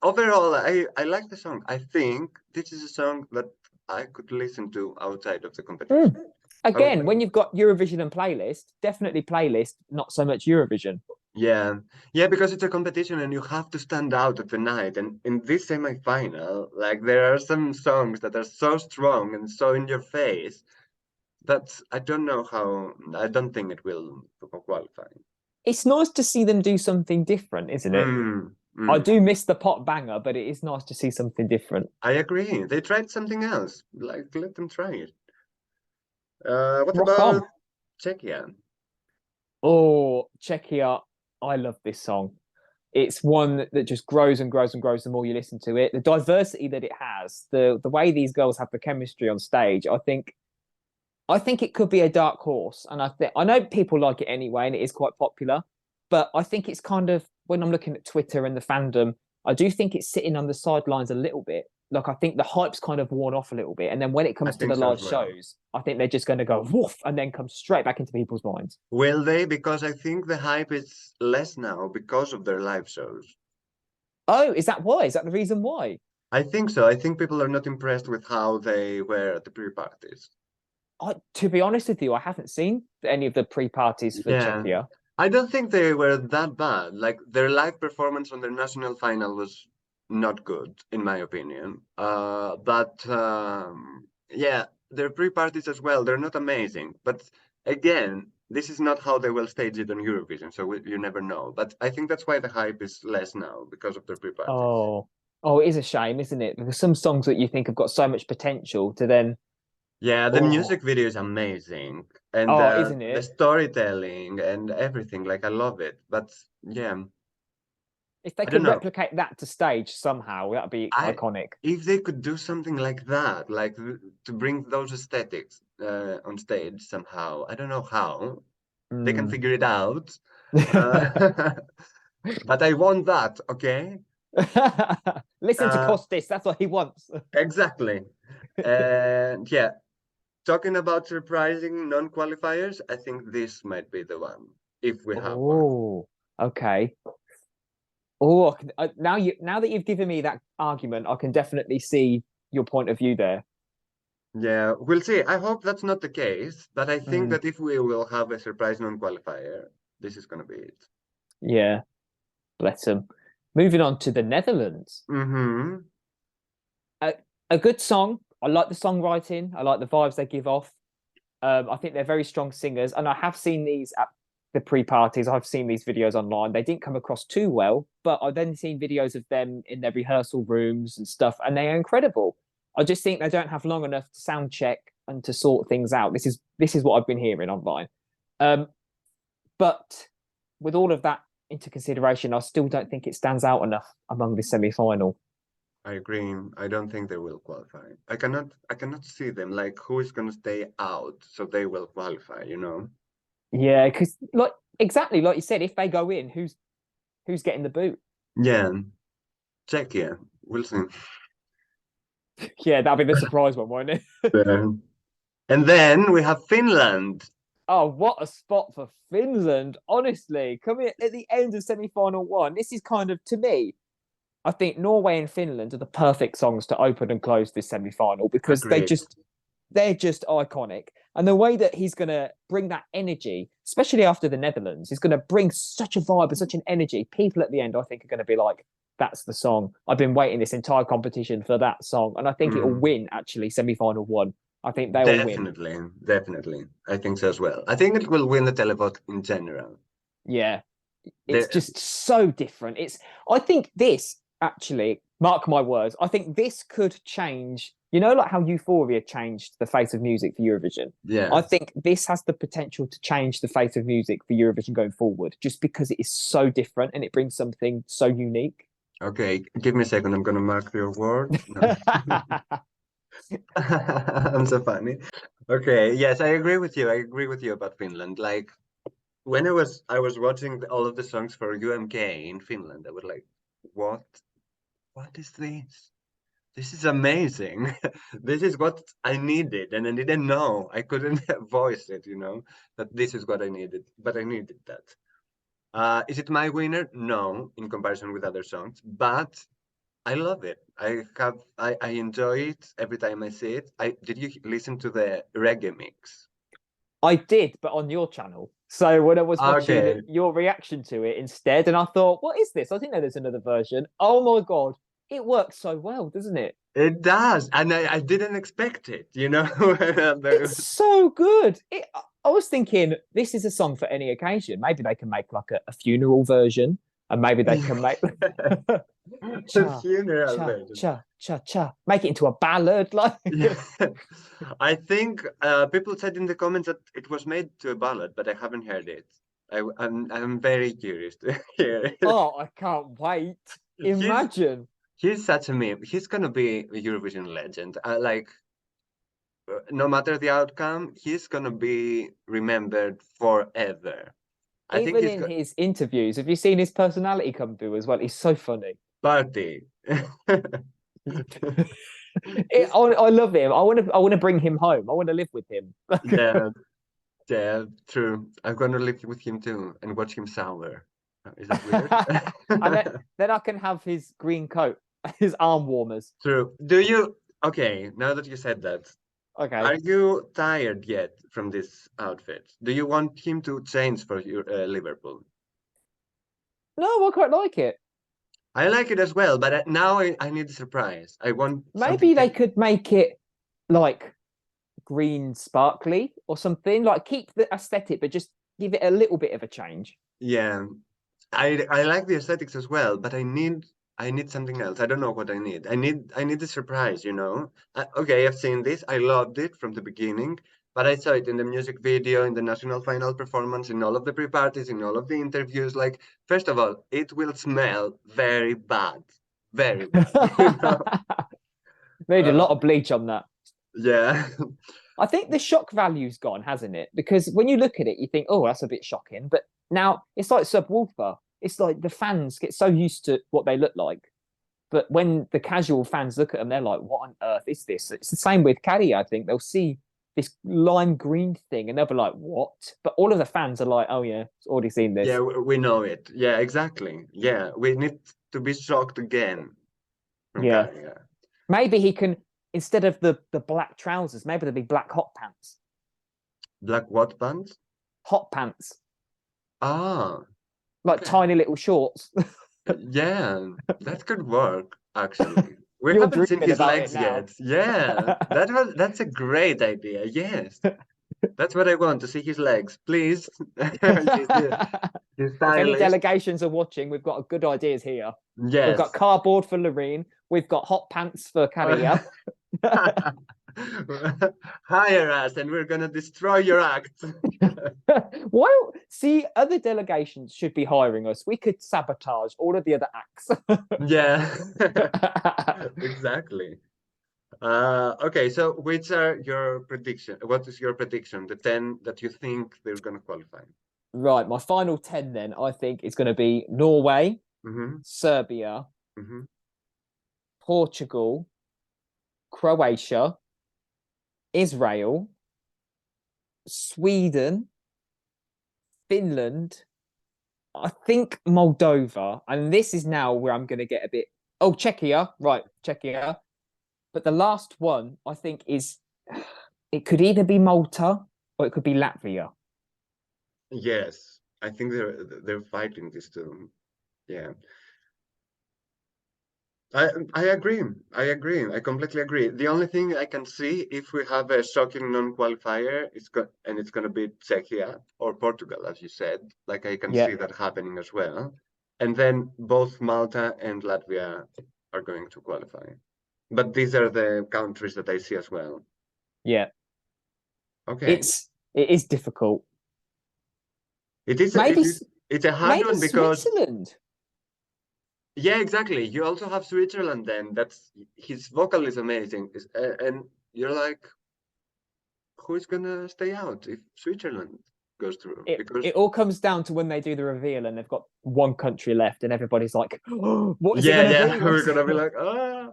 overall, I like the song. I think this is a song that I could listen to outside of the competition. How Again, about when you? you've got Eurovision and playlist, definitely playlist, not so much Eurovision. Yeah, yeah, because it's a competition and you have to stand out at the night. And in this semi-final, like there are some songs that are so strong and so in your face that I don't know how. I don't think it will qualify. It's nice to see them do something different, isn't it? Mm, I mm. do miss the pop banger, but it is nice to see something different. I agree. They tried something else. Like, let them try it. What Rock about on. Czechia? Oh, Czechia. I love this song. It's one that just grows and grows and grows the more you listen to it. The diversity that it has, the way these girls have the chemistry on stage, I think it could be a dark horse. And I know people like it anyway, and it is quite popular. But I think it's kind of when I'm looking at Twitter and the fandom, I do think it's sitting on the sidelines a little bit. Like I think the hype's kind of worn off a little bit. And then when it I comes to think the so live as well. shows, I think they're just going to go woof and then come straight back into people's minds. Will they? Because I think the hype is less now because of their live shows. Oh, is that why? Is that the reason why? I think so. I think people are not impressed with how they were at the pre-parties. To be honest with you, I haven't seen any of the pre-parties for Yeah. Czechia. I don't think they were that bad. Like their live performance on their national final was not good, in my opinion. But yeah, their pre-parties as well, they're not amazing. But again, this is not how they will stage it on Eurovision, so you never know. But I think that's why the hype is less now because of their pre-parties. Oh, oh, it is a shame, isn't it? Because some songs that you think have got so much potential to then, Yeah, the oh, music video is amazing, and oh, isn't the it? storytelling and everything. Like I love it. But yeah, If they I don't could know. replicate that to stage somehow, that'd be I iconic. if they could do something like that, like to bring those aesthetics on stage somehow. I don't know how. They can Mm. figure it out. Uh, but I want that, okay? Listen to Uh, Kostis, that's what he wants. exactly. And yeah, talking about surprising non-qualifiers, I think this might be the one, if we have one. Oh, okay. Oh, now that you've given me that argument, I can definitely see your point of view there. Yeah, we'll see. I hope that's not the case, but I think Mm, that if we will have a surprise non-qualifier, this is gonna be it. yeah, bless them. Moving on to the Netherlands. Mm-hmm. A, a good song. I like the songwriting. I like the vibes they give off. I think they're very strong singers, and I have seen these at the pre-parties. I've seen these videos online. They didn't come across too well, but I've then seen videos of them in their rehearsal rooms and stuff, and they are incredible. I just think they don't have long enough to sound check and to sort things out. This is what I've been hearing online. Um, but with all of that into consideration, I still don't think it stands out enough among the semi-final. I agree. I don't think they will qualify. I cannot see them like who is gonna stay out so they will qualify, you know? Yeah, because like exactly like you said, if they go in, who's getting the boot? Yeah, Czechia. We'll see. Yeah, that'll be the surprise one, won't it? Yeah. And then we have Finland. Oh, what a spot for Finland. Honestly, coming at the end of semi-final one, this is kind of, to me, I think Norway and Finland are the perfect songs to open and close this semi-final because Agreed. they're just iconic. And the way that he's going to bring that energy, especially after the Netherlands, he's going to bring such a vibe and such an energy. People at the end, I think, are going to be like, that's the song. I've been waiting this entire competition for that song. And I think it will Mm, win, actually, semi-final one. I think they will win. definitely, definitely. I think so as well. I think it will win the televote in general. Yeah, it's The, just so different. I think this actually, mark my words, I think this could change, like how Euphoria changed the face of music for Eurovision. yeah. I think this has the potential to change the face of music for Eurovision going forward, just because it is so different and it brings something so unique. Okay, give me a second. I'm gonna mark your words. No. I'm so funny. Okay, yes, I agree with you. I agree with you about Finland. Like when I was watching all of the songs for UMK in Finland, I was like, what? What is this? This is amazing. This is what I needed, and I didn't know. I couldn't voice it, that this is what I needed, but I needed that. Is it my winner? No, in comparison with other songs, but I love it. I enjoy it every time I see it. Did you listen to the reggae mix? I did, but on your channel. So when I was watching Okay, your reaction to it instead, and I thought, what is this? I didn't know there's another version. Oh my God. It works so well, doesn't it? it does, and I didn't expect it. It's so good. I was thinking this is a song for any occasion. Maybe they can make like a funeral version, and maybe they can make The cha funeral cha version. cha cha cha, make it into a ballad. Like, Yeah. I think people said in the comments that it was made to a ballad, but I haven't heard it. I'm very curious to hear it. oh, I can't wait. He's Imagine. he's such a meme. He's gonna be a Eurovision legend. No matter the outcome, he's gonna be remembered forever. I think Even he's in got his interviews, have you seen his personality come through as well? He's so funny. party. I love him. I want to bring him home. I want to live with him. Yeah, yeah, true. I'm gonna live with him too and watch him sour. Is that weird? and then I can have his green coat, his arm warmers. True. Okay, now that you said that, Okay. are you tired yet from this outfit? Do you want him to change for your Liverpool? No, I quite like it. I like it as well, but now I need a surprise. I want something Maybe they could make it like green sparkly or something. Like keep the aesthetic, but just give it a little bit of a change. Yeah, I like the aesthetics as well, but I need something else. I don't know what I need. I need a surprise. Okay, I've seen this. I loved it from the beginning, but I saw it in the music video, in the national final performance, in all of the pre-parties, in all of the interviews. Like, first of all, it will smell very bad, very bad. Made a Uh, lot of bleach on that. yeah, I think the shock value's gone, hasn't it? Because when you look at it, you think, oh, that's a bit shocking. But now it's like subwoofer. It's like the fans get so used to what they look like. But when the casual fans look at them, they're like, what on earth is this? It's the same with Caddy, I think. They'll see this lime green thing and they'll be like, what? But all of the fans are like, oh, yeah, already seen yeah, this. we know it. Yeah, exactly. Yeah, we need to be shocked again from Yeah. Kanye. Maybe he can, instead of the black trousers, maybe there'll be black hot pants. Black what pants? Hot pants, Ah, like okay. tiny little shorts. Yeah, that could work actually. We You're haven't seen dreaming his about it legs now. yet. Yeah, that's a great idea. Yes, that's what I want to see his legs, please. She's If any stylish. delegations are watching, we've got good ideas here. We've got Yes. cardboard for Loreen. We've got hot pants for Karia. Hire us and we're gonna destroy your act. Well, see, other delegations should be hiring us. We could sabotage all of the other acts. Yeah, exactly. Okay, so which are your prediction? What is your prediction? The 10 that you think they're gonna qualify? Right, my final 10 then, I think, is going to be Norway, Mm-hmm. Serbia, Mm-hmm. Portugal, Croatia, Israel, Sweden, Finland, I think Moldova. And this is now where I'm going to get a bit. Oh, Czechia. Right, Czechia. But the last one, I think, is it could either be Malta or it could be Latvia. Yes, I think they're fighting this too. Yeah. I agree. I agree. I completely agree. The only thing I can see if we have a shocking non-qualifier and it's gonna be Czechia or Portugal, as you said. Like I can Yeah, see that happening as well. And then both Malta and Latvia are going to qualify. But these are the countries that I see as well. yeah. Okay. It is difficult. It is Maybe it's a hard maybe one because Switzerland. yeah, exactly. You also have Switzerland then. That's his vocal is amazing. And you're like, who's gonna stay out if Switzerland? goes through It because it all comes down to when they do the reveal and they've got one country left and everybody's like, oh, what is it yeah, going to yeah, be? we're gonna be like, ah,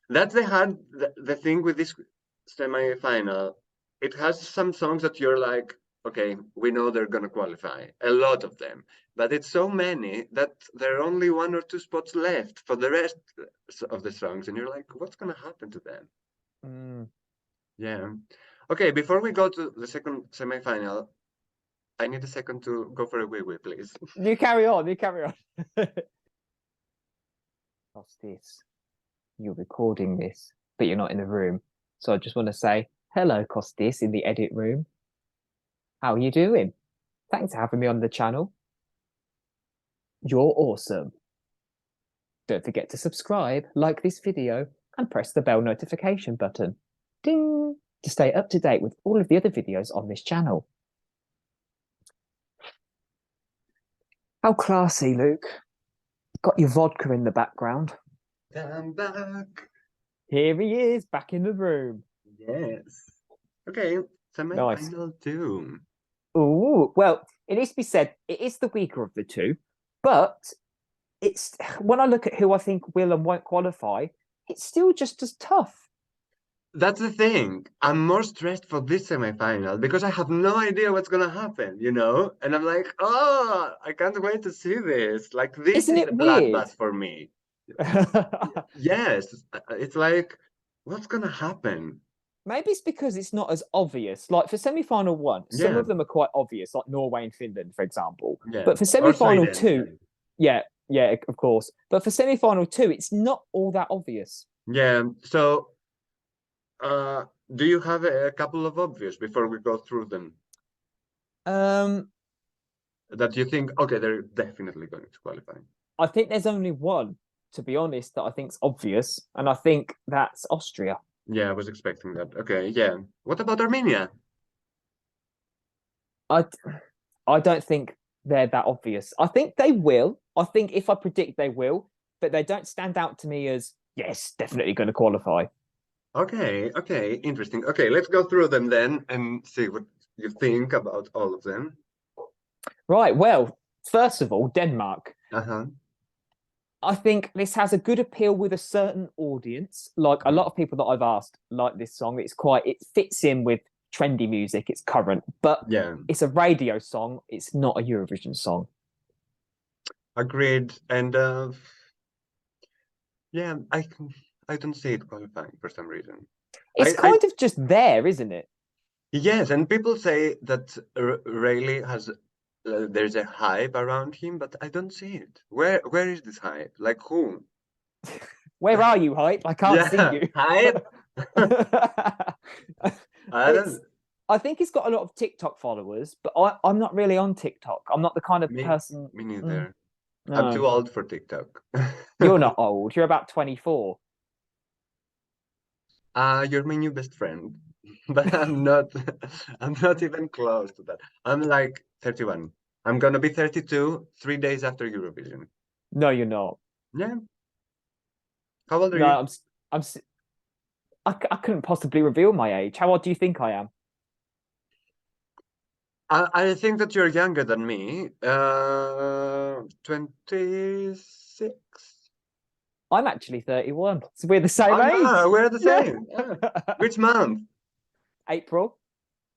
that's the thing with this semi-final. It has some songs that you're like, okay, we know they're gonna qualify, a lot of them, but it's so many that there are only one or two spots left for the rest of the songs, and you're like, what's gonna happen to them? Mm. Yeah. Okay, before we go to the second semi-final, I need a second to go for a wee wee, please. You carry on. You carry on. Kostis, you're recording this, but you're not in the room. So I just want to say hello, Kostis, in the edit room. How are you doing? Thanks for having me on the channel. You're awesome. Don't forget to subscribe, like this video, and press the bell notification button. Ding! To stay up to date with all of the other videos on this channel. How classy, Luke. Got your vodka in the background. I'm back. Here he is, back in the room. Yes. Okay, Nice. semi-final two. Ooh, well, it needs to be said, it is the weaker of the two, but it's when I look at who I think will and won't qualify, it's still just as tough. That's the thing. I'm more stressed for this semi-final because I have no idea what's gonna happen, you know? And I'm like, oh, I can't wait to see this. Like this Isn't is it the weird? bloodbath for me. Yes, it's like, what's gonna happen? Maybe it's because it's not as obvious. Like for semi-final one, some Yeah, of them are quite obvious, like Norway and Finland, for example. yeah. But for Or semi-final Sweden. two, yeah, yeah, of course. But for semi-final two, it's not all that obvious. Yeah. So, uh, do you have a couple of obvious before we go through them Um, that you think, okay, they're definitely going to qualify? I think there's only one, to be honest, that I think's obvious, and I think that's Austria. Yeah, I was expecting that. Okay, yeah. What about Armenia? I I don't think they're that obvious. I think they will. I think if I predict they will, but they don't stand out to me as yes, definitely going to qualify. Okay, okay, interesting. Okay, let's go through them then and see what you think about all of them. Right. Well, first of all, Denmark. Uh-huh. I think this has a good appeal with a certain audience. Like a lot of people that I've asked like this song. It fits in with trendy music. It's current, but Yeah, it's a radio song. It's not a Eurovision song. agreed. And yeah, I don't see it qualifying for some reason. It's I kind of just there, isn't it? yes, and people say that Rayleigh has there's a hype around him, but I don't see it. Where is this hype? Like who? Where are you, hype? I can't see Yeah, you. hype. I it's don't. I think he's got a lot of TikTok followers, but I'm not really on TikTok. I'm not the kind of Me, person. me neither. I'm No, too old for TikTok. you're not old. You're about 24. You're my new best friend, but I'm not. I'm not even close to that. I'm like 31. I'm gonna be 32 3 days after Eurovision. No, you're not. Yeah. How old are No, you? I'm. I couldn't possibly reveal my age. How old do you think I am? I think that you're younger than me. 26. I'm actually 31. So we're the Oh same yeah, age. we're the Yeah. same. Yeah. Which month? April.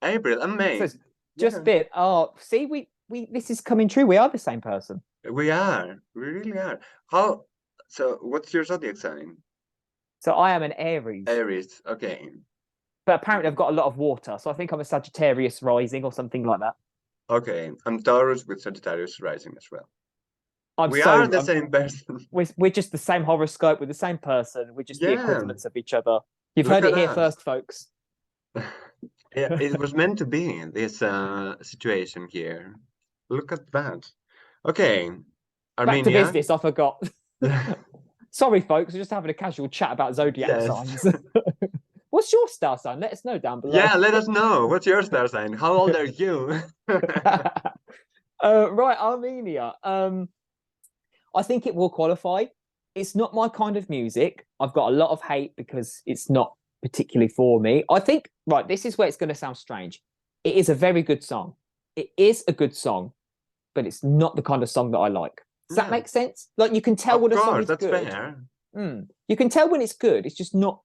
April and So May. it's Yeah, just bit. Oh, see, we this is coming true. We are the same person. we are. We really are. How? So, what's your zodiac sign? So I am an Aries, Aries. Okay. but apparently I've got a lot of water. So I think I'm a Sagittarius rising or something like that. Okay. I'm Taurus with Sagittarius rising as well. I'm We are so the same person. we're just the same horoscope. We're the same person. We're just the Yeah. equivalents of each other. You've Look heard at it here us. first, folks. Yeah, it was meant to be this situation here. Look at that. Okay. Back to Armenia. business. I forgot. Sorry, folks. We're just having a casual chat about zodiac Yes. signs. What's your star sign? Let us know down below. Yeah, let us know. What's your star sign? How old are you? Right, Armenia. I think it will qualify. It's not my kind of music. I've got a lot of hate because it's not particularly for me. I think, right, this is where it's going to sound strange. It is a very good song. it is a good song, but it's not the kind of song that I like. Does that Yeah, make sense? Like you can tell of when a song course, is that's good. fair. You can tell when it's good. It's just not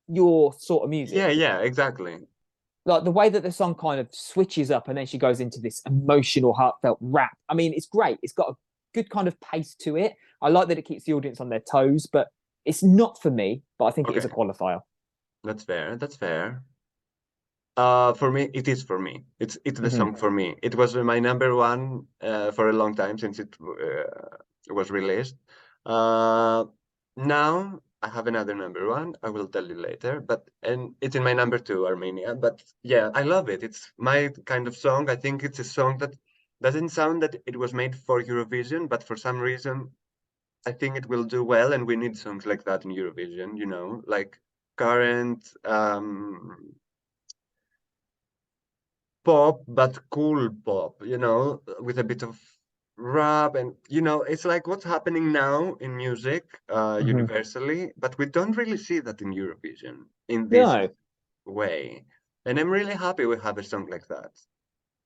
your sort of Yeah, music. yeah, exactly. Like the way that the song kind of switches up and then she goes into this emotional, heartfelt rap. I mean, it's great. It's got a good kind of pace to it. I like that it keeps the audience on their toes, but it's not for me. But I think it is a Okay, qualifier. that's fair. That's fair. For me, it is for me. It's the Mm-hmm. song for me. It was my number one for a long time since it was released. Uh, Now I have another number one. I will tell you later. But and it's in my number two, Armenia. But yeah, I love it. It's my kind of song. I think it's a song that doesn't sound that it was made for Eurovision, but for some reason, I think it will do well. And we need songs like that in Eurovision. You know, like current. Pop, but cool pop, you know, with a bit of rap and it's like what's happening now in music, Mm-hmm. universally, but we don't really see that in Eurovision in this No, way. And I'm really happy we have a song like that.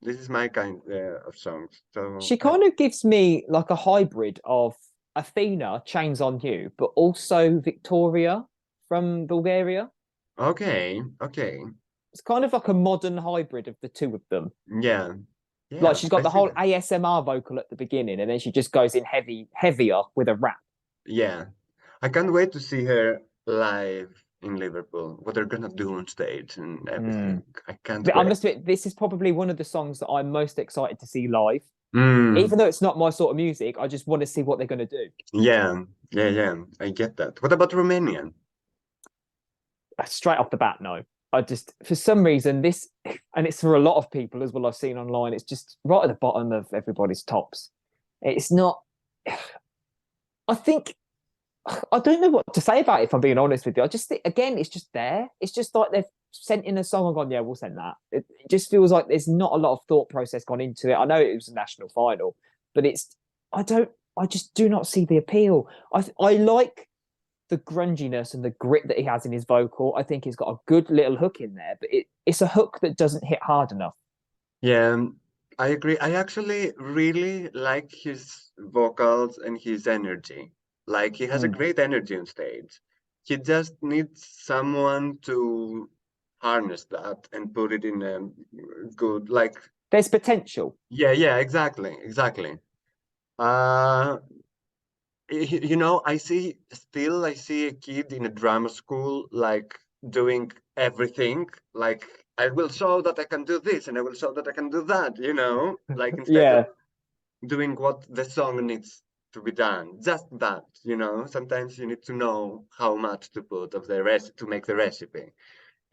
This is my kind of songs. So she kind of gives me like a hybrid of Athena, Chains on You, but also Victoria from Bulgaria. okay, okay, It's kind of like a modern hybrid of the two of them. yeah, Like yeah, she's I got the see whole that. ASMR vocal at the beginning, and then she just goes in heavier with a rap. Yeah, I can't wait to see her live in Liverpool. What they're gonna do on stage and Mm. everything. I can't But I wait. must admit, this is probably one of the songs that I'm most excited to see live. Mm. Even though it's not my sort of music, I just want to see what they're going to do. Yeah, yeah, yeah. I get that. What about Romanian? Straight off the bat, no. I just, for some reason, this, and it's for a lot of people as well, I've seen online, it's just right at the bottom of everybody's tops. It's not, I think, I don't know what to say about it, if I'm being honest with you. I just think, again, it's just there. It's just like they've sent in a song and gone, yeah, we'll send that. It just feels like there's not a lot of thought process gone into it. I know it was a national final, but I just do not see the appeal. I like the grunginess and the grit that he has in his vocal. I think he's got a good little hook in there, but it's a hook that doesn't hit hard enough. Yeah, I agree. I actually really like his vocals and his energy. Like he has a Mm. great energy on stage. He just needs someone to harness that and put it in a good, like, There's potential. yeah, yeah, exactly, exactly. Uh, I see a kid in a drama school, like doing everything. Like, I will show that I can do this and I will show that I can do that, like instead of Yeah, doing what the song needs to be done. Just that, sometimes you need to know how much to put of the rest to make the recipe.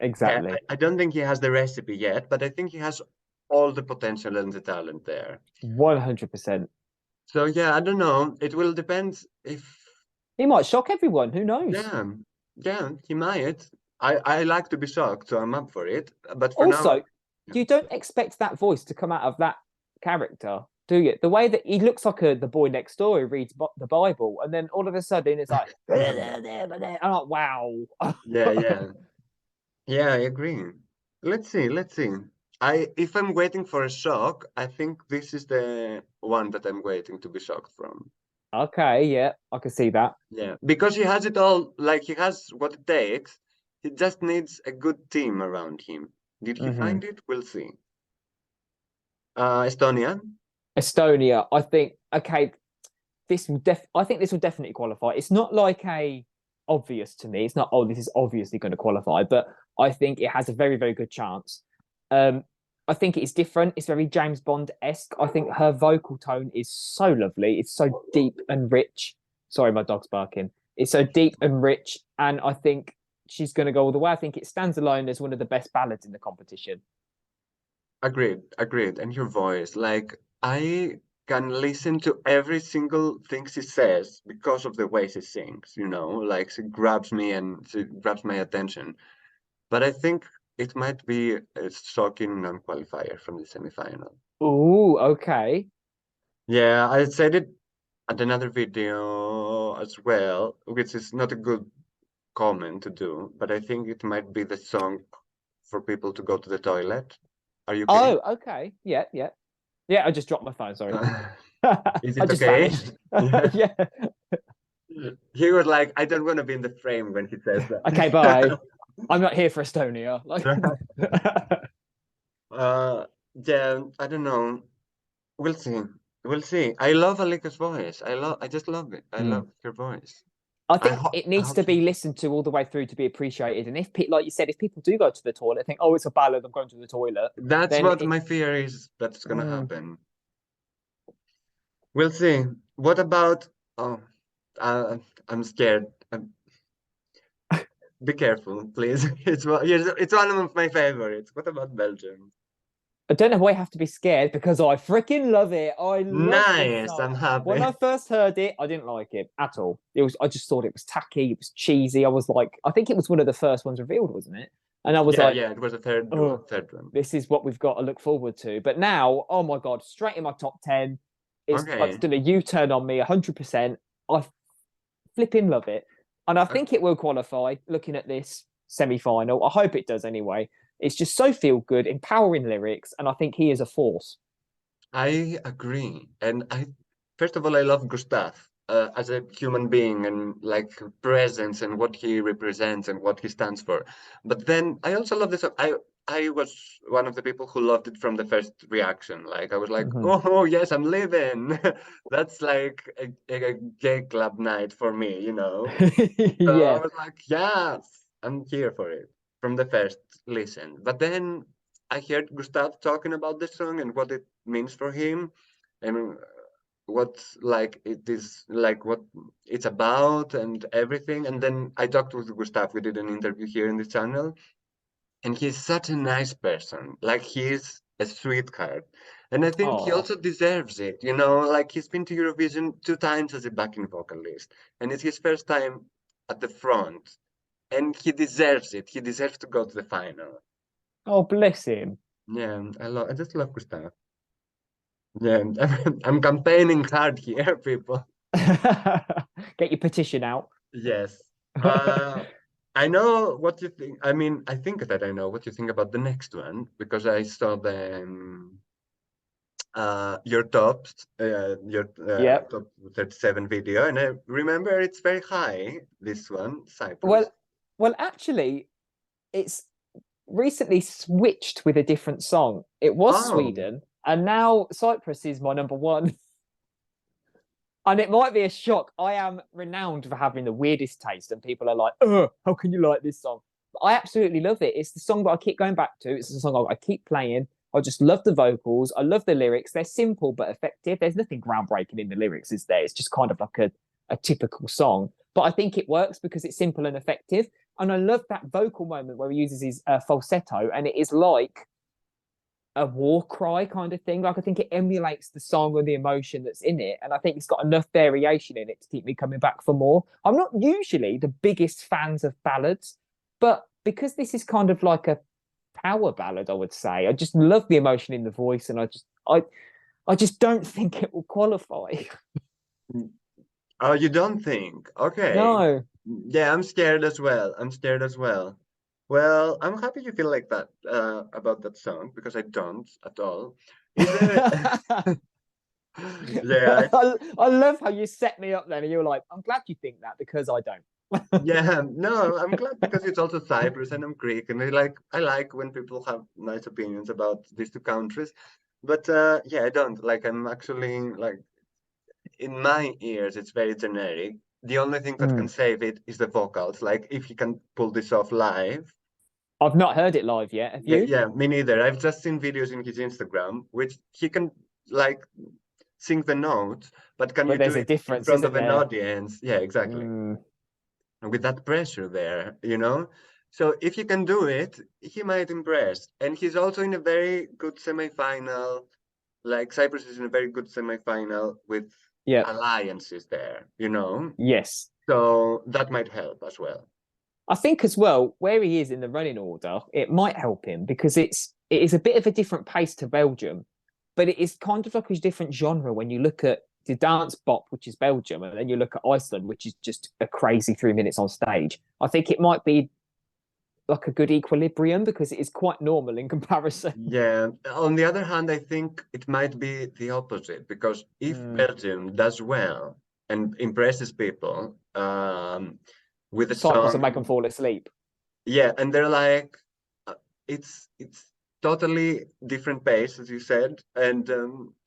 And exactly. I don't think he has the recipe yet, but I think he has all the potential and the talent there. 100%. So yeah, I don't know. It will depend if He might shock everyone. Who knows? Yeah, yeah, he might. I like to be shocked, so I'm up for it. But for now, Also, you don't expect that voice to come out of that character, do you? The way that he looks like the boy next door who reads the Bible, and then all of a sudden it's like, I'm like, wow. yeah, yeah, yeah, I agree. Let's see. If I'm waiting for a shock, I think this is the one that I'm waiting to be shocked from. Okay, yeah, I can see that. Yeah, because he has it all, like he has what it takes. He just needs a good team around him. Did he Hmm. find it? We'll see. Estonia. Estonia, I think, okay, I think this will definitely qualify. It's not like a obvious to me. It's not, oh, this is obviously going to qualify, but I think it has a very, very good chance. Um, I think it's different. It's very James Bond-esque. I think her vocal tone is so lovely. It's so deep and rich. Sorry, my dog's barking. It's so deep and rich, and I think she's going to go all the way. I think it stands alone as one of the best ballads in the competition. Agreed, agreed. And your voice, like I can listen to every single thing she says because of the way she sings, like she grabs me and she grabs my attention. But I think it might be a shocking non-qualifier from the semifinal. Oh, okay. Yeah, I said it at another video as well, which is not a good comment to do, but I think it might be the song for people to go to the toilet. Are you okay? Oh, okay. Yeah, yeah. Yeah, I just dropped my phone. Sorry. Is I it just okay? vanished. Yeah. Yeah. He was like, I don't want to be in the frame when he says Okay, bye. that. I'm not here for Estonia. Like, uh, yeah, I don't know. We'll see. We'll see. I love Alika's voice. I just love it. I mm. love her voice. I I think hope it I needs hope to she. be listened to all the way through to be appreciated. And if, like you said, if people do go to the toilet, think, "Oh, it's a ballad. I'm going to the toilet," That's then what my fear is that's gonna mm, happen. We'll see. What about? Oh, uh, I'm scared. Be careful, please. It's one of my favorites. What about Belgium? I don't know why I have to be scared because I freaking love it. I love this Nice. song. I'm When happy. I first heard it, I didn't like it at all. I just thought it was tacky. It was cheesy. I was like, I think it was one of the first ones revealed, wasn't it? And I was Yeah, like, yeah. It was a oh, third one. this is what we've got to look forward to. But now, oh my god, straight in my top 10. It's Okay. done a U-turn on me 100%. I flipping love it. And I I, think it will qualify looking at this semi-final. I hope it does anyway. It's just so feel good, empowering lyrics, and I think he is a force. I agree. And first of all, I love Gustav as a human being and like presence and what he represents and what he stands for. But then I also love this. I was one of the people who loved it from the first reaction. Like I was like, Mm-hmm. oh yes, I'm living. That's like a gay club night for me, you know. So I Yeah. was like, yes, I'm here for it from the first listen. But then I heard Gustav talking about the song and what it means for him and what like it is like what it's about and everything. And then I talked with Gustav. We did an interview here in the channel, and he's such a nice person. Like he's a sweetheart. And I think he Oh, also deserves it, you know, like he's been to Eurovision 2 times as a backing vocalist, and it's his first time at the front, and he deserves it. He deserves to go to the final. oh, bless him. Yeah, I just love Gustav. Yeah, I'm campaigning hard here, people. Get your petition out. Yes. Uh, I know what you think. I mean, I think that I know what you think about the next one because I saw your Yep. top 37 video, and I remember it's very high. This one, Well, Cyprus. actually, it's recently switched with a different song. It was Oh, Sweden, and now Cyprus is my number one. And it might be a shock. I am renowned for having the weirdest taste, and people are like, "Oh, how can you like this song?" But I absolutely love it. It's the song that I keep going back to. It's the song I keep playing. I just love the vocals. I love the lyrics. They're simple but effective. There's nothing groundbreaking in the lyrics, is there? It's just kind of like a typical song. But I think it works because it's simple and effective. And I love that vocal moment where he uses his falsetto, and it is like a war cry kind of thing. Like I think it emulates the song or the emotion that's in it, and I think it's got enough variation in it to keep me coming back for more. I'm not usually the biggest fans of ballads, but because this is kind of like a power ballad, I would say I just love the emotion in the voice, and I just don't think it will qualify. oh, you don't think? Okay. No. Yeah, I'm scared as well. I'm scared as well. Well, I'm happy you feel like that about that song because I don't at all. Is there? Yeah, I love how you set me up then, and you're like, I'm glad you think that because I don't. yeah. No, I'm glad because it's also Cyprus and I'm Greek, and I like when people have nice opinions about these two countries. But yeah, I don't like. I'm actually like in my ears, it's very generic. The only thing that can Mm. save it is the vocals. Like if he can pull this off live. I've not heard it live yet. Have Yeah, you? yeah, me neither. I've just seen videos in his Instagram, which he can like sing the notes, but can you But do there's a it in difference, front isn't of an there? audience? Yeah, exactly. Mm, With that pressure there, you know? So if he can do it, he might impress. And he's also in a very good semi-final. Like Cyprus is in a very good semi-final with yeah. alliances there, you know? Yes. So that might help as well. I think as well, where he is in the running order, it might help him because it is a bit of a different pace to Belgium, but it is kind of like a different genre when you look at the dance bop, which is Belgium, and then you look at Iceland, which is just a crazy 3 minutes on stage. I think it might be like a good equilibrium because it is quite normal in comparison. Yeah. On the other hand, I think it might be the opposite because if Mm. Belgium does well and impresses people with a Cyprus will make them song, fall asleep. yeah, and they're like, uh, it's totally different pace, as you said, and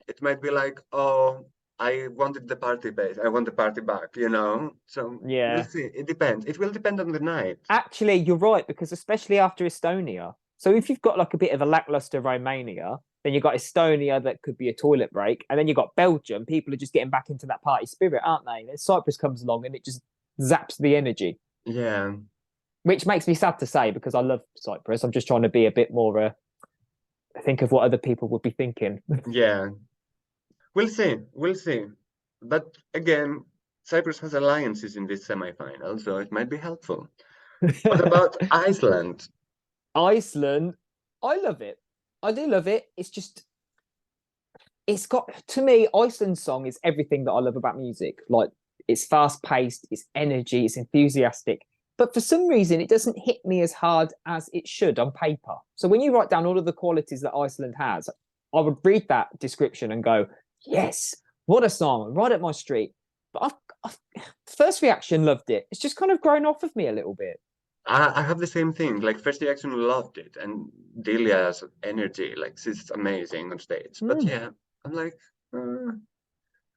it might be like, oh, I wanted the party bass, I want the party back, you know. So we'll Yeah. see. It depends. It will depend on the night. Actually, you're right, because especially after Estonia. So if you've got like a bit of a lackluster Romania, then you've got Estonia that could be a toilet break. And then you've got Belgium. People are just getting back into that party spirit, aren't they? And Cyprus comes along and it just zaps the energy, Yeah, which makes me sad to say because I love Cyprus. I'm just trying to be a bit more, think of what other people would be thinking. yeah. We'll see. We'll see. But again, Cyprus has alliances in this semi-final, so it might be helpful. What about Iceland? Iceland, I love it. I do love it. It's just, it's got, to me, Iceland's song is everything that I love about music. Like, it's fast paced, it's energy, it's enthusiastic. But for some reason, it doesn't hit me as hard as it should on paper. So when you write down all of the qualities that Iceland has, I would read that description and go, yes, what a song, right up my street. But first reaction, loved it. It's just kind of grown off of me a little bit. I have the same thing. Like first reaction, loved it, and Delia's energy, like she's amazing on stage. But Mm. yeah, I'm like, uh,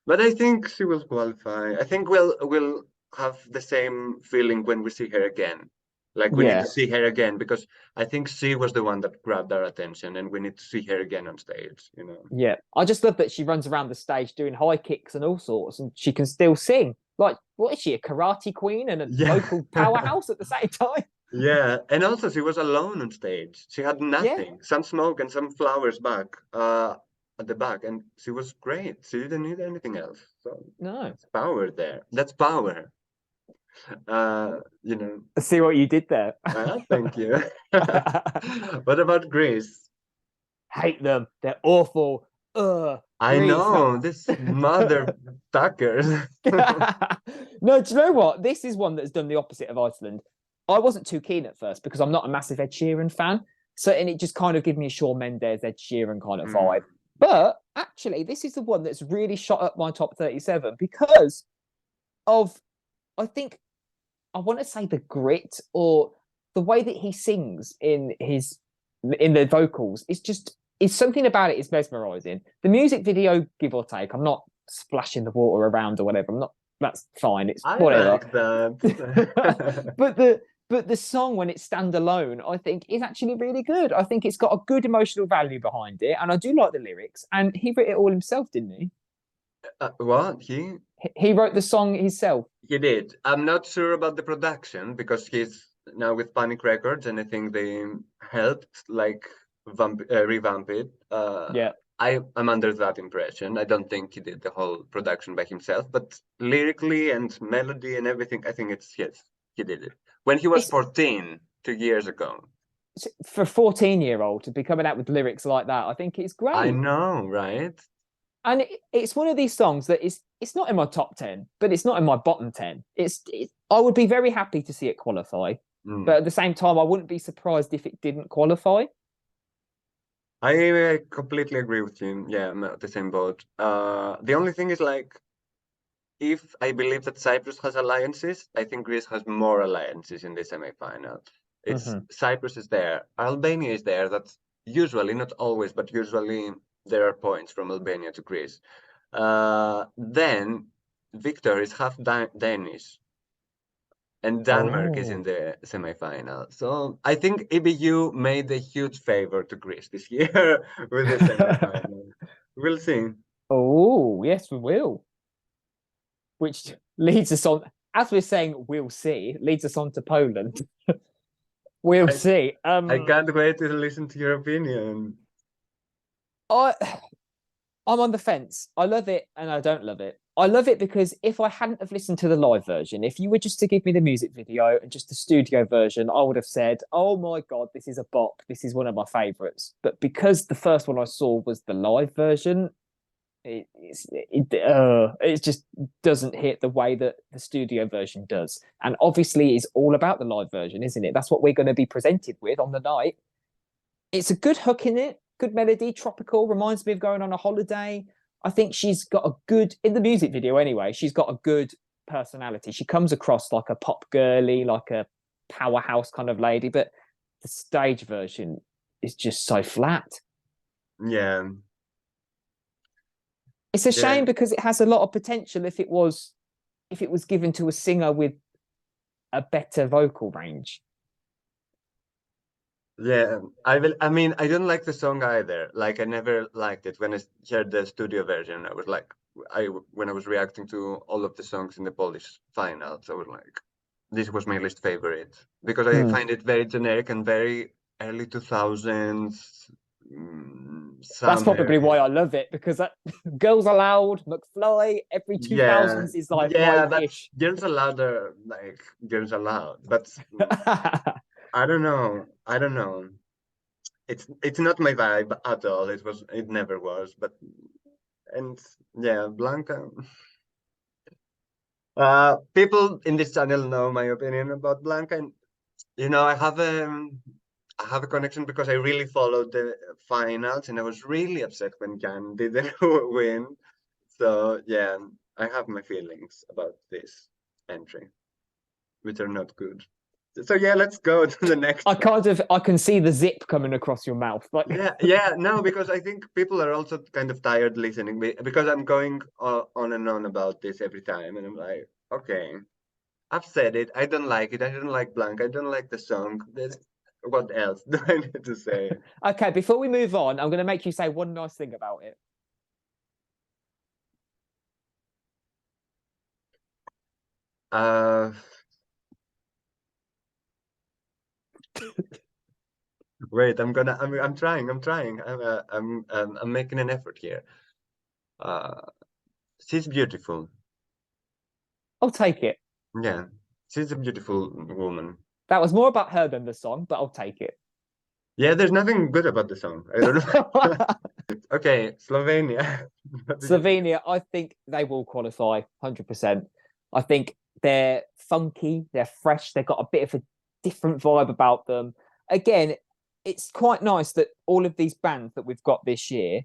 but I think she will qualify. I think we'll have the same feeling when we see her again. Like we need to Yeah, see her again because I think she was the one that grabbed our attention, and we need to see her again on stage. You know? yeah. I just love that she runs around the stage doing high kicks and all sorts, and she can still sing. Like, what is she, a karate queen and a Yeah. vocal powerhouse at the same time? Yeah, and also she was alone on stage. She had Yeah, nothing, some smoke and some flowers back at the back, and she was great. She didn't need anything else. So no. it's power there. That's power. You know. I see what you did there. Thank you. What about Greece? Hate them. They're awful. I Greece. No. know this mother fuckers. No, do you know what? This is one that's done the opposite of Iceland. I wasn't too keen at first because I'm not a massive Ed Sheeran fan. So, and it just kind of gave me a Shawn Mendes, Ed Sheeran kind of Mm. vibe. But actually, this is the one that's really shot up my top 37 because of, I think, I want to say the grit or the way that he sings in the vocals. It's something about it is mesmerizing. The music video, give or take, I'm not splashing the water around or whatever. I'm not. That's fine. It's I whatever. like that. but the song when it's standalone, I think is actually really good. I think it's got a good emotional value behind it, and I do like the lyrics. And he wrote it all himself, didn't he? What? He wrote the song himself. He did. I'm not sure about the production because he's now with Panic Records, and I think they helped like revamp it. Yeah. I'm under that impression. I don't think he did the whole production by himself, but lyrically and melody and everything, I think it's his. He did it when he was It's 14, 2 years ago. for a 14-year-old to be coming out with lyrics like that. I think it's I great. know, right? And it's one of these songs that is it's not in my top 10, but it's not in my bottom 10. I would be very happy to see it qualify, Mm. but at the same time I wouldn't be surprised if it didn't qualify. I completely agree with you. Yeah, I'm at the same boat. The only thing is like if I believe that Cyprus has alliances, I think Greece has more alliances in the semi-final. It's Mm-hmm. Cyprus is there, Albania is there. That's usually not always, but usually there are points from Albania to Greece. Then Victor is half Danish, and Denmark is in Oh. the semi-final. So I think EBU made a huge favor to Greece this year with the semi-final. We'll see. Oh, yes, we will. Which leads us on, as we're saying, we'll see, leads us on to Poland. We'll I, see. I can't wait to listen to your opinion. I I'm on the fence. I love it and I don't love it. I love it because if I hadn't have listened to the live version, if you were just to give me the music video and just the studio version, I would have said, "Oh my god, this is a bop. This is one of my favorites." But because the first one I saw was the live version, It just doesn't hit the way that the studio version does. And obviously, it's all about the live version, isn't it? That's what we're going to be presented with on the night. It's a good hook in it, good melody, tropical, reminds me of going on a holiday. I think she's got a good, in the music video anyway, she's got a good personality. She comes across like a pop girly, like a powerhouse kind of lady, but the stage version is just so flat. Yeah. It's a Yeah. shame because it has a lot of potential if it was given to a singer with a better vocal range. Yeah, I will. I mean, I don't like the song either. Like, I never liked it when I heard the studio version. I was like, when I was reacting to all of the songs in the Polish finals, I was like, this was my least favorite because I Hmm. find it very generic and very early 2000s That's summer. probably why I love it because Girls Aloud, McFly, every Yeah, 2000s is like my yeah, but ish. Girls Aloud are like Girls Aloud. But I don't know. I don't know. It's not my vibe at all. It never was. But and yeah, Blanca. People in this channel know my opinion about Blanca, and I have a connection because I really followed the finals, and I was really upset when Jan didn't win. So yeah, I have my feelings about this entry, which are not good. So yeah, let's go to the next one. I can see the zip coming across your mouth. Like Yeah, no, because I think people are also kind of tired listening because I'm going on and on about this every time, and I'm like, okay, I've said it. I don't like it. I don't like Blank. I don't like the song. What else do I need to say? okay, before we move on, I'm gonna make you say one nice thing about it. Uh, wait, I'm trying. I'm trying. I'm making an effort here. Uh, she's beautiful. I'll take it. Yeah, she's a beautiful woman. That was more about her than the song, but I'll take it. Yeah, there's nothing good about the song. I don't know. Okay, Slovenia. What did you think? Slovenia, I think they will qualify 100%. I think they're funky, they're fresh, they've got a bit of a different vibe about them. Again, it's quite nice that all of these bands that we've got this year,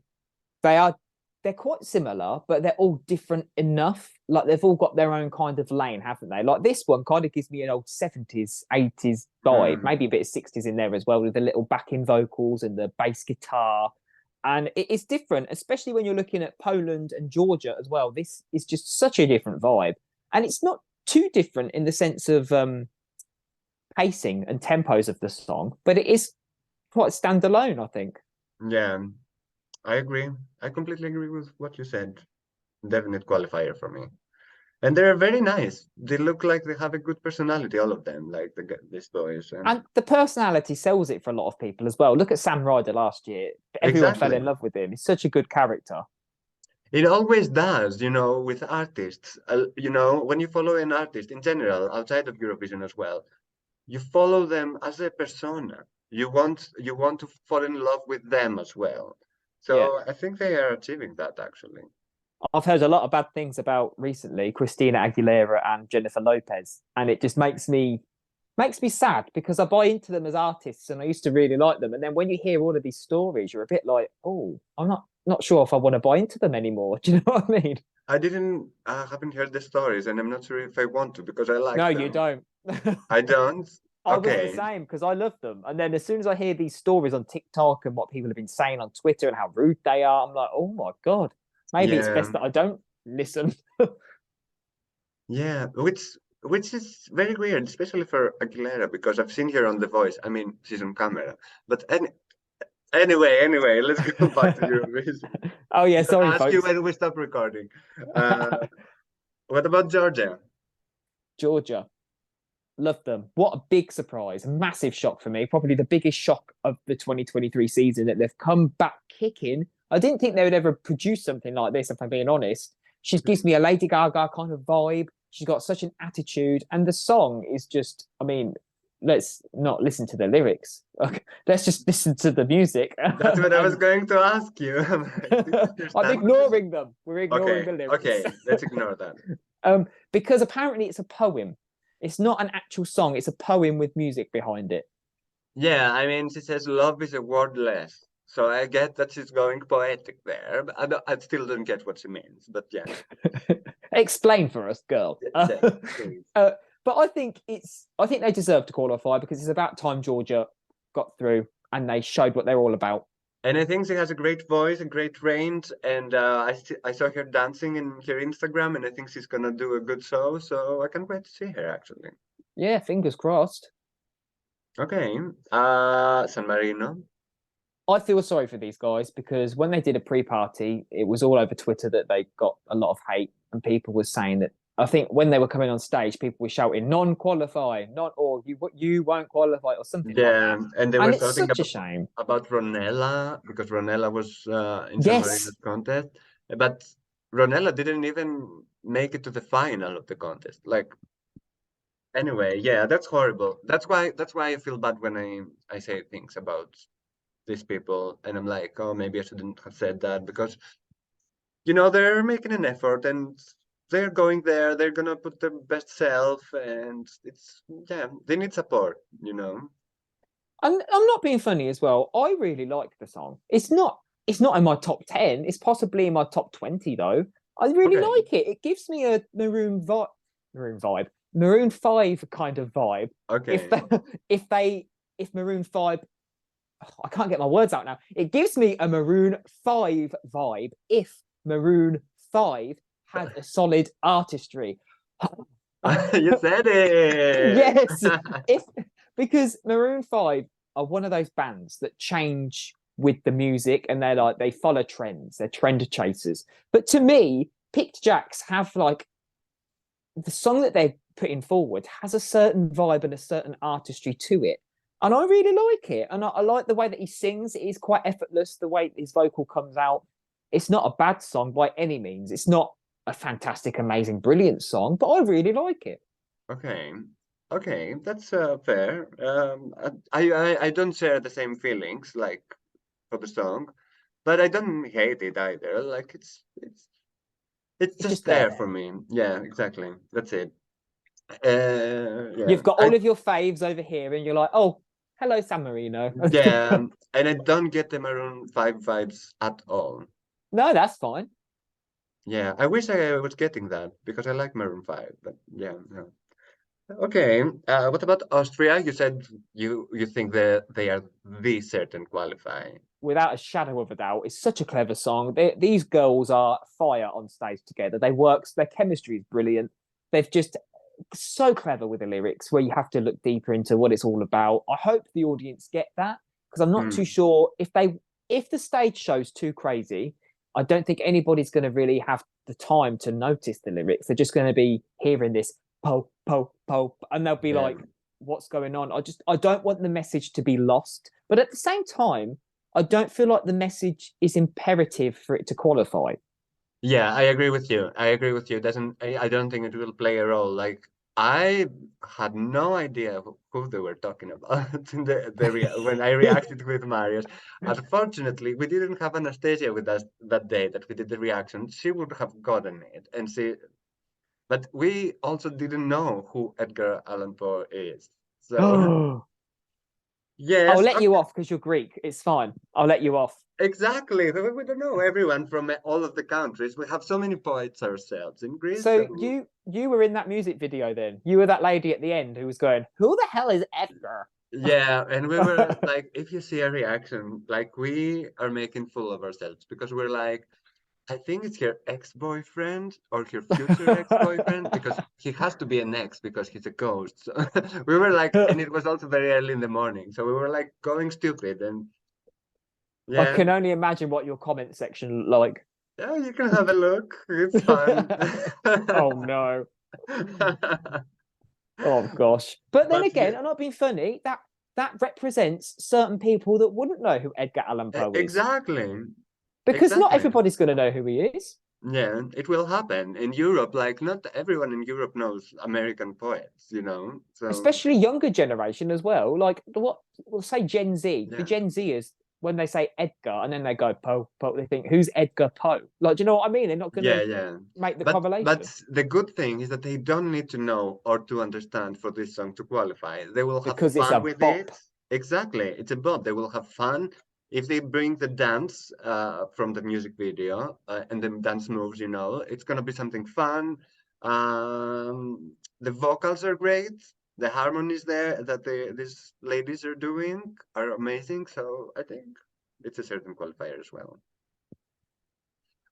they're quite similar, but they're all different enough. Like they've all got their own kind of lane, haven't they? Like this one kind of gives me an old 70s, 80s vibe, Hmm. maybe a bit of 60s in there as well, with the little backing vocals and the bass guitar. And it's different, especially when you're looking at Poland and Georgia as well. This is just such a different vibe. And it's not too different in the sense of pacing and tempos of the song, but it is quite standalone, I think. Yeah, I agree. I completely agree with what you said. Definite qualifier for me. And they're very nice. They look like they have a good personality, all of them, like these boys. And the personality sells it for a lot of people as well. Look at Sam Ryder last year. Everyone fell Exactly. in love with him. He's such a good character. It always does, with artists. When you follow an artist in general, outside of Eurovision as well, you follow them as a persona. You want to fall in love with them as well. Yeah. So I think they are achieving that actually. I've heard a lot of bad things about recently Christina Aguilera and Jennifer Lopez, and it just makes me sad because I buy into them as artists and I used to really like them. And then when you hear all of these stories, you're a bit like, oh, I'm not sure if I want to buy into them anymore. Do you know what I mean? I haven't heard the stories, and I'm not sure if I want to because I No, like you them. don't. I don't. I was the Okay. same because I love them. And then as soon as I hear these stories on TikTok and what people have been saying on Twitter and how rude they are, I'm like, oh my God, maybe it's Yeah. best that I don't listen. Yeah. Which is very weird, especially for Aguilera, because I've seen her on The Voice. I mean, she's on camera. But anyway, let's go back to Eurovision. Oh, yeah, I'll sorry, ask you folks. when we stop recording. Uh, what about Georgia? Georgia, love them. What a big surprise, massive shock for me. Probably the biggest shock of the 2023 season that they've come back kicking. I didn't think they would ever produce something like this, if I'm being honest. She gives me a Lady Gaga kind of vibe. She's got such an attitude, and the song is just, I mean, let's not listen to the lyrics. Okay, let's just listen to the music. That's what I was And going to ask you. Do you I'm understand what you're saying? ignoring them. We're ignoring Okay, the lyrics. okay, let's ignore that. Because apparently it's a poem. It's not an actual song. It's a poem with music behind it. Yeah, I mean, she says love is a word less. So I get that she's going poetic there, but I still don't get what she means. But yeah, Explain for us, girl. say, please. But I think they deserve to qualify because it's about time Georgia got through and they showed what they're all about. And I think she has a great voice, a great range, and I saw her dancing in her Instagram, and I think she's gonna do a good show. So I can't wait to see her actually. Yeah, fingers crossed. Okay, San Marino. I feel sorry for these guys because when they did a pre-party, it was all over Twitter that they got a lot of hate, and people were saying that. I think when they were coming on stage, people were shouting "non-qualify," not or you won't qualify or something like Yeah, that. and they were And it's talking such a shame. about Ronella because Ronella was in San Yes, Marino's contest, but Ronella didn't even make it to the final of the contest. Like anyway, yeah, that's horrible. That's why I feel bad when I say things about these people, and I'm like, oh, maybe I shouldn't have said that because they're making an effort and they're going there, they're gonna put their best self, and it's yeah, they need support. I'm not being funny as well. I really like the song. It's not in my top 10. It's possibly in my top 20 though. I really Okay, like it. It gives me a Maroon 5 kind of vibe. If okay. they if they if Maroon 5 I can't get my words out now. It gives me a Maroon 5 vibe if Maroon 5 had a solid artistry. You said it. Yes, if because Maroon 5 are one of those bands that change with the music and they follow trends, they're trend chasers. But to me, Picked Jacks have like the song that they're putting forward has a certain vibe and a certain artistry to it. And I really like it. And I like the way that he sings. It is quite effortless, the way his vocal comes out. It's not a bad song by any means. It's not a fantastic, amazing, brilliant song, but I really like it. Okay, okay, that's fair. I don't share the same feelings like for the song, but I don't hate it either. Like it's It's just just there there. for me. Yeah, exactly. That's it. Yeah, You've got all of your faves over here, and you're like, oh, hello, San Marino. yeah, and I don't get the Maroon 5 vibes at all. No, that's fine. Yeah, I wish I was getting that because I like Maroon 5, but yeah, no. Okay, what about Austria? You said you think that they are the certain qualify. Without a shadow of a doubt. It's such a clever song. These girls are fire on stage together. Their chemistry is brilliant. They've just so clever with the lyrics where you have to look deeper into what it's all about. I hope the audience get that because I'm not too Hmm. sure if the stage show's too crazy, I don't think anybody's going to really have the time to notice the lyrics. They're just going to be hearing this po po po and they'll be Yeah. like what's going on? I don't want the message to be lost, but at the same time I don't feel like the message is imperative for it to qualify. Yeah, I agree with you. I agree with you. I don't think it will play a role. Like I had no idea who they were talking about in when I reacted with Marius. Unfortunately, we didn't have Anastasia with us that day that we did the reaction. She would have gotten it, but we also didn't know who Edgar Allan Poe is. So I'll yes, let you off because you're Greek. It's fine. I'll let you off. exactly. We don't know everyone from all of the countries. We have so many poets ourselves in Greece. So So you were in that music video then. You were that lady at the end who was going, "Who the hell is Edgar?" yeah, and we were like, if you see a reaction, like we are making fool of ourselves because we're like, I think it's her ex-boyfriend or her future ex-boyfriend because he has to be an ex because he's a ghost. So we were like, and it was also very early in the morning, so we were like going stupid and I yeah, can only imagine what your comment section looked like. yeah, you can have a look. It's fun. Oh no. Oh gosh. But then But yeah, again, I'm not being funny. That represents certain people that wouldn't know who Edgar Allan Poe is exactly, because not exactly. everybody's going to know who he is. Yeah, it will happen in Europe. Like, not everyone in Europe knows American poets, you know? So, Especially younger generation as well. Like what we'll say Gen Z, the yeah. Gen Zers, when they say Edgar and then they go Poe, Poe, they think, who's Edgar Poe? Like, do you know what I mean? They're not Yeah, gonna yeah. make the But correlation the good thing is that they don't need to know or to understand for this song to qualify. They will have because it's fun a with it. bop. Exactly. It's a bop. They will have fun. If they bring the dance from the music video and the dance moves, you know, it's gonna be something fun. The vocals are great. The harmonies there that these ladies are doing are amazing. So I think it's a certain qualifier as well.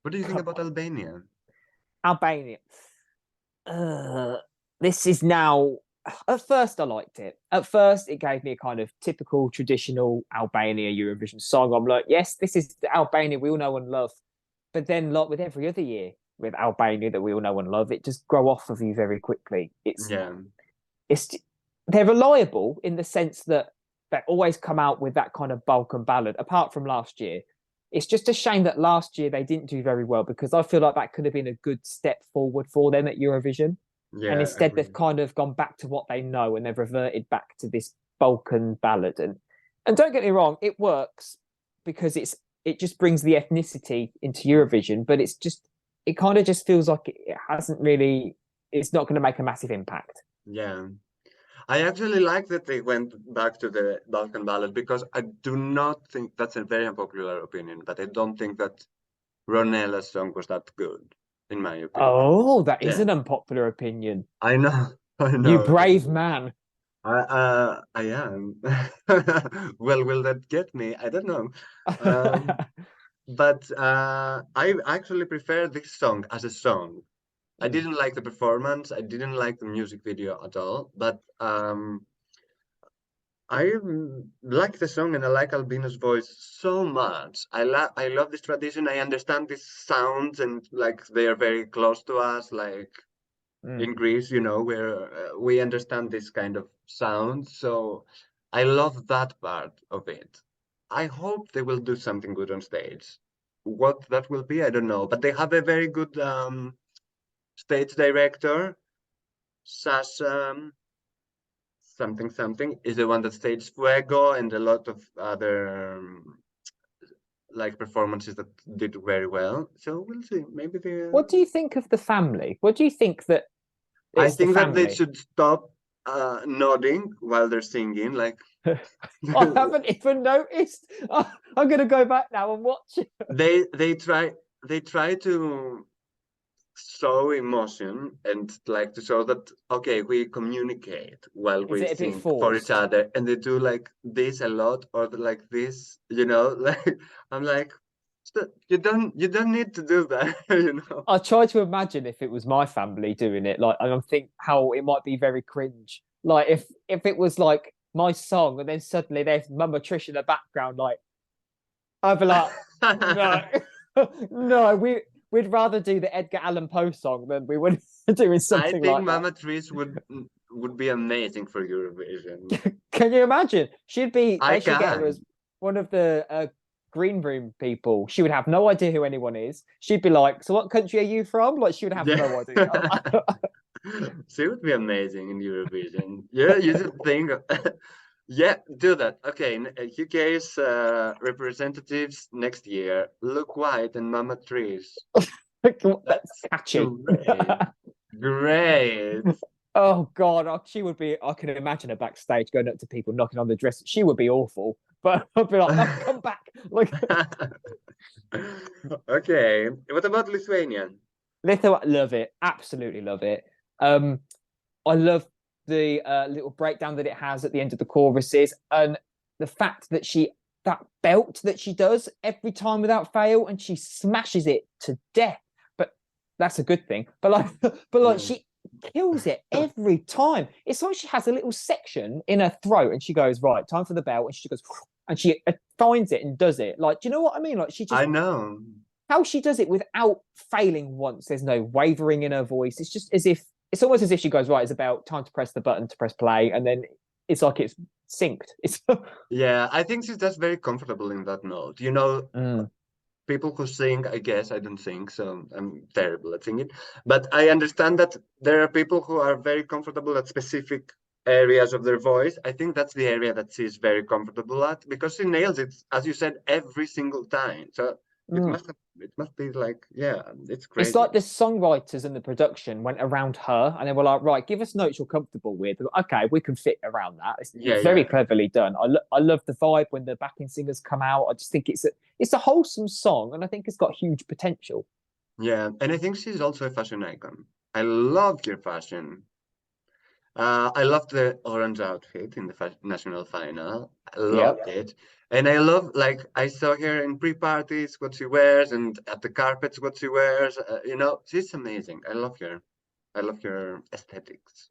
What do you think Come about on. Albania? Albania. Uh, this is now. At first, I liked it. At first, it gave me a kind of typical traditional Albania Eurovision song. I'm like, yes, this is the Albania we all know and love. But then, like with every other year with Albania that we all know and love, it just grow off of you very quickly. Yeah. It's they're reliable in the sense that they always come out with that kind of Balkan ballad. Apart from last year, it's just a shame that last year they didn't do very well because I feel like that could have been a good step forward for them at Eurovision. And Yeah, instead, they've agree. kind of gone back to what they know and they've reverted back to this Balkan ballad. And don't get me wrong, it works because it just brings the ethnicity into Eurovision, but it kind of just feels like it hasn't really it's not going to make a massive impact. Yeah. I actually like that they went back to the Balkan ballad because I do not think that's a very unpopular opinion, but I don't think that Ronella's song was that good, in my opinion. Oh, that is Yeah, an unpopular opinion. I know, I You know. brave man. I am. Well, will that get me? I don't know. Um, but I actually prefer this song as a song. I Mm, didn't like the performance. I didn't like the music video at all. But I like the song and I like Albino's voice so much. I love this tradition. I understand these sounds and like they are very close to us. Like mm. in Greece, you know, where we understand this kind of sounds. So I love that part of it. I hope they will do something good on stage. What that will be, I don't know. But they have a very good stage director, Sasha something something is the one that staged Fuego and a lot of other like performances that did very well. So we'll see. Maybe they. What do you think of the family? What do you think that I it's the think that they family? should stop nodding while they're singing. Like I haven't even noticed. I'm going to go back now and watch it. they try to show emotion and like to show that okay we communicate while Is we it a bit sing for each forced? other and they do like this a lot or like this you know like I'm like you don't need to do that you know I try to imagine if it was my family doing it, like, and I think how it might be very cringe. Like if it was like my song, and then suddenly there's Mama Trish in the background, like I'd be like, no, no, we'd rather do the Edgar Allan Poe song than we would doing I something think like that. Mama Trish would be amazing for Eurovision. Can you imagine? I They should get her as can. one of the green room people. She would have no idea who anyone is. She'd be like, "So what country are you from?" Like she would have Yeah. no idea. She would be amazing in Eurovision. Yeah, you should think. Yeah, do that. Okay, UK's representatives next year. Look White and Mama Trish. That's That's catchy. great. Great. Oh God, she would be. I can imagine her backstage going up to people, knocking on the dress. She would be awful, but I'd be like, "No, come back!" Like Okay. What about Lithuania? Lithuania, love it, absolutely love it. Um, I love the little breakdown that it has at the end of the choruses, and the fact that that belt that she does every time without fail, and she smashes it to death. But that's a good thing. But like Yeah. she kills it every time. It's like she has a little section in her throat, and she goes right, time for the bell, and she goes, and she finds it and does it. Like, do you know what I mean? Like she just I know. how she does it without failing once. There's no wavering in her voice. It's just as if it's almost as if she goes right. It's about time to press the button to press play, and then it's like it's synced. It's Yeah, I think she's just very comfortable in that note. You know, Mm. people who sing, I guess I don't sing, so I'm terrible at singing. But I understand that there are people who are very comfortable at specific areas of their voice. I think that's the area that she's very comfortable at because she nails it, as you said, every single time. So Mm. it must be like, yeah, it's It's crazy. like the songwriters and the production went around her and they were like, right, give us notes you're comfortable with. Okay, we can fit around that. Yeah, It's very yeah, cleverly done. I love the vibe when the backing singers come out. I just think it's a wholesome song and I think it's got huge potential. yeah. And I think she's also a fashion icon. I love her fashion. I loved the orange outfit in the national final. I Yep. loved it. And I love, like, I saw her in pre-parties, what she wears, and at the carpets, what she wears. She's amazing. I love her. I love her aesthetics.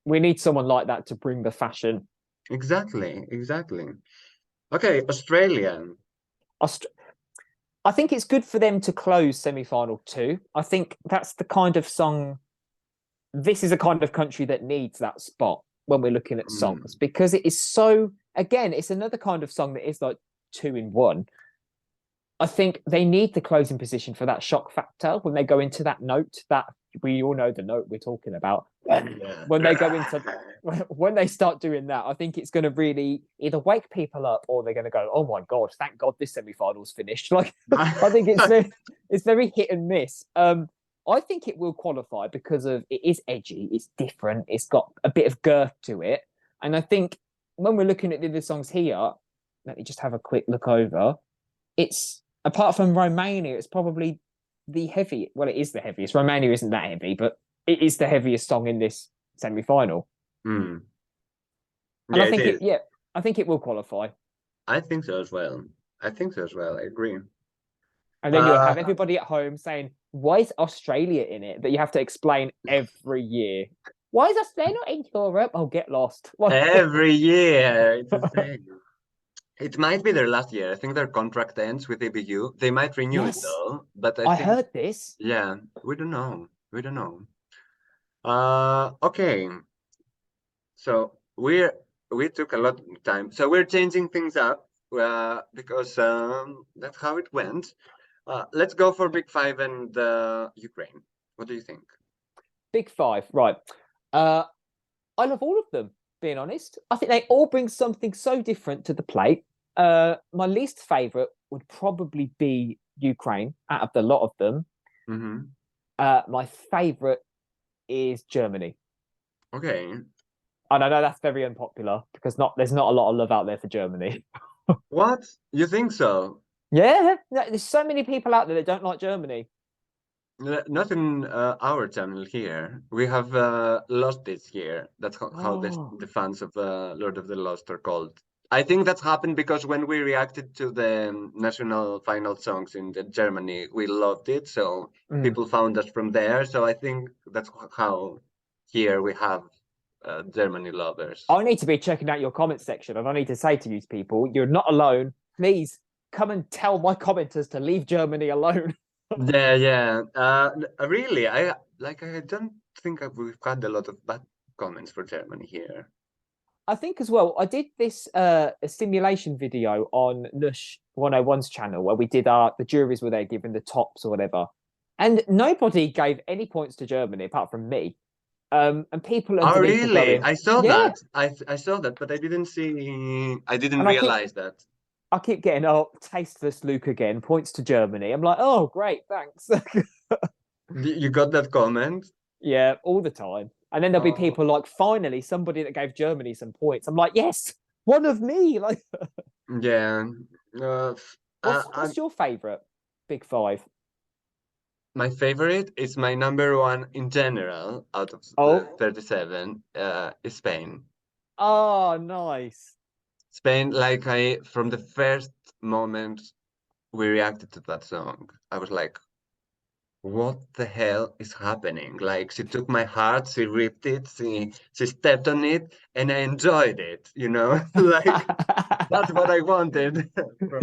We need someone like that to bring the fashion. Exactly, exactly. Okay, Australia. Aust- I think it's good for them to close semi-final two. I think that's the kind of song. This is a kind of country that needs that spot when we're looking at songs Mm, because it is so. Again, it's another kind of song that is like two in one. I think they need the closing position for that shock factor when they go into that note that we all know the note we're talking about. yeah. When they go into when they start doing that, I think it's going to really either wake people up or they're going to go, "Oh my god, thank God this semi-final's finished." Like, I think it's very hit and miss. I think it will qualify because of it is edgy, it's different, it's got a bit of girth to it, and I think when we're looking at the other songs here, let me just have a quick look over. It's apart from Romania, it's probably the heavy. Well, it is the heaviest. Romania isn't that heavy, but it is the heaviest song in this semi-final. Mm, And yeah, it is. I think it will qualify. I think so as well. I think so as well. I agree. And then you'll Uh, have everybody at home saying, "Why is Australia in it?" That you have to explain every year. Why is Australia not in Europe? Oh, get lost. every year it's the same. It might be their last year. I think their contract ends with ABU. They might renew it Yes, though, but I I think, heard this. yeah, we don't know. We don't know. Okay. So we took a lot of time. So we're changing things up because that's how it went. Let's go for Big Five and Ukraine. What do you think? Big five, right? Uh, I love all of them. Being honest, I think they all bring something so different to the plate. My least favorite would probably be Ukraine out of the lot of them. Mm-hmm. My favorite is Germany. Okay. And I know that's very unpopular because there's not a lot of love out there for Germany. What? You think so? Yeah, there's so many people out there that don't like Germany. Not in our channel here. We have lost this year. That's how Oh, the fans of Lord of the Lost are called. I think that's happened because when we reacted to the national final songs in Germany, we loved it. So mm. people found us from there. So I think that's how here we have Germany lovers. I need to be checking out your comment section, and I need to say to you people, you're not alone. Please come and tell my commenters to leave Germany alone. Yeah, yeah. Really, I don't think we've had a lot of bad comments for Germany here. I think as well, I did this a simulation video on Lush 101's channel where we did the juries were there giving the tops or whatever. And nobody gave any points to Germany apart from me. And people Oh, underneath were really? going, I saw yeah. that. I saw that, but I didn't see. I didn't And realize that. I keep getting tasteless Luke again, points to Germany. I'm like, oh great, thanks. You got that comment? Yeah, all the time. And then there'll be Oh, people like, finally, somebody that gave Germany some points. I'm like, yes, one of me. Like, yeah. Uh, what's your favorite Big Five? my favorite is my number one in general out of the Oh, 37 is Spain. oh, nice. Spain, like I from the first moment we reacted to that song, I was like, what the hell is happening? Like she took my heart, she ripped it, she stepped on it, and I enjoyed it, Like that's what I wanted from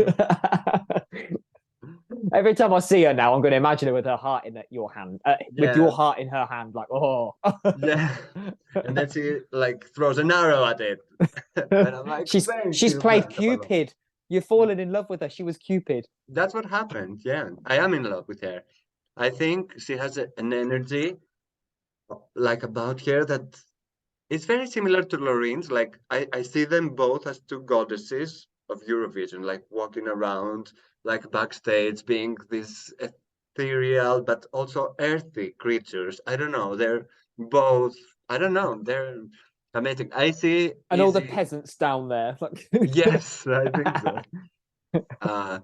Every time I see her now, I'm going to imagine her with her heart in your hand, with your yeah, heart in her hand, like, oh. yeah. And then she like throws an arrow at it. And I'm like, thank She's you, played Blanca Paloma. Cupid. You're falling in love with her. She was Cupid. That's what happened. Yeah, I am in love with her. I think she has an energy like about her that is very similar to Lorene's. Like I see them both as two goddesses of Eurovision, like walking around, like backstage, being these ethereal but also earthy creatures. I don't know. They're both. I don't know. They're amazing. I see And all the Easy. peasants down there. Like Yes, I think so. Uh,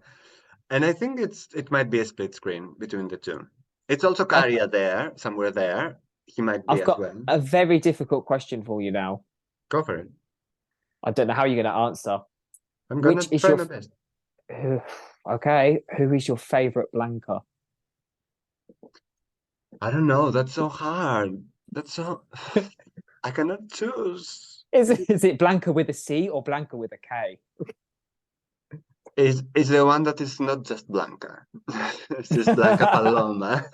and I think it might be a split screen between the two. It's also Okay, Karia there, somewhere there. He might be I've as got well. a very difficult question for you now. Go for it. I don't know how you're going to answer. I'm gonna Which is try your my best. okay? Who is your favorite Blanca? I don't know. That's so hard. That's so. I cannot choose. Is it Blanca with a C or Blanca with a K? Is the one that is not just Blanca. It's just Blanca Paloma.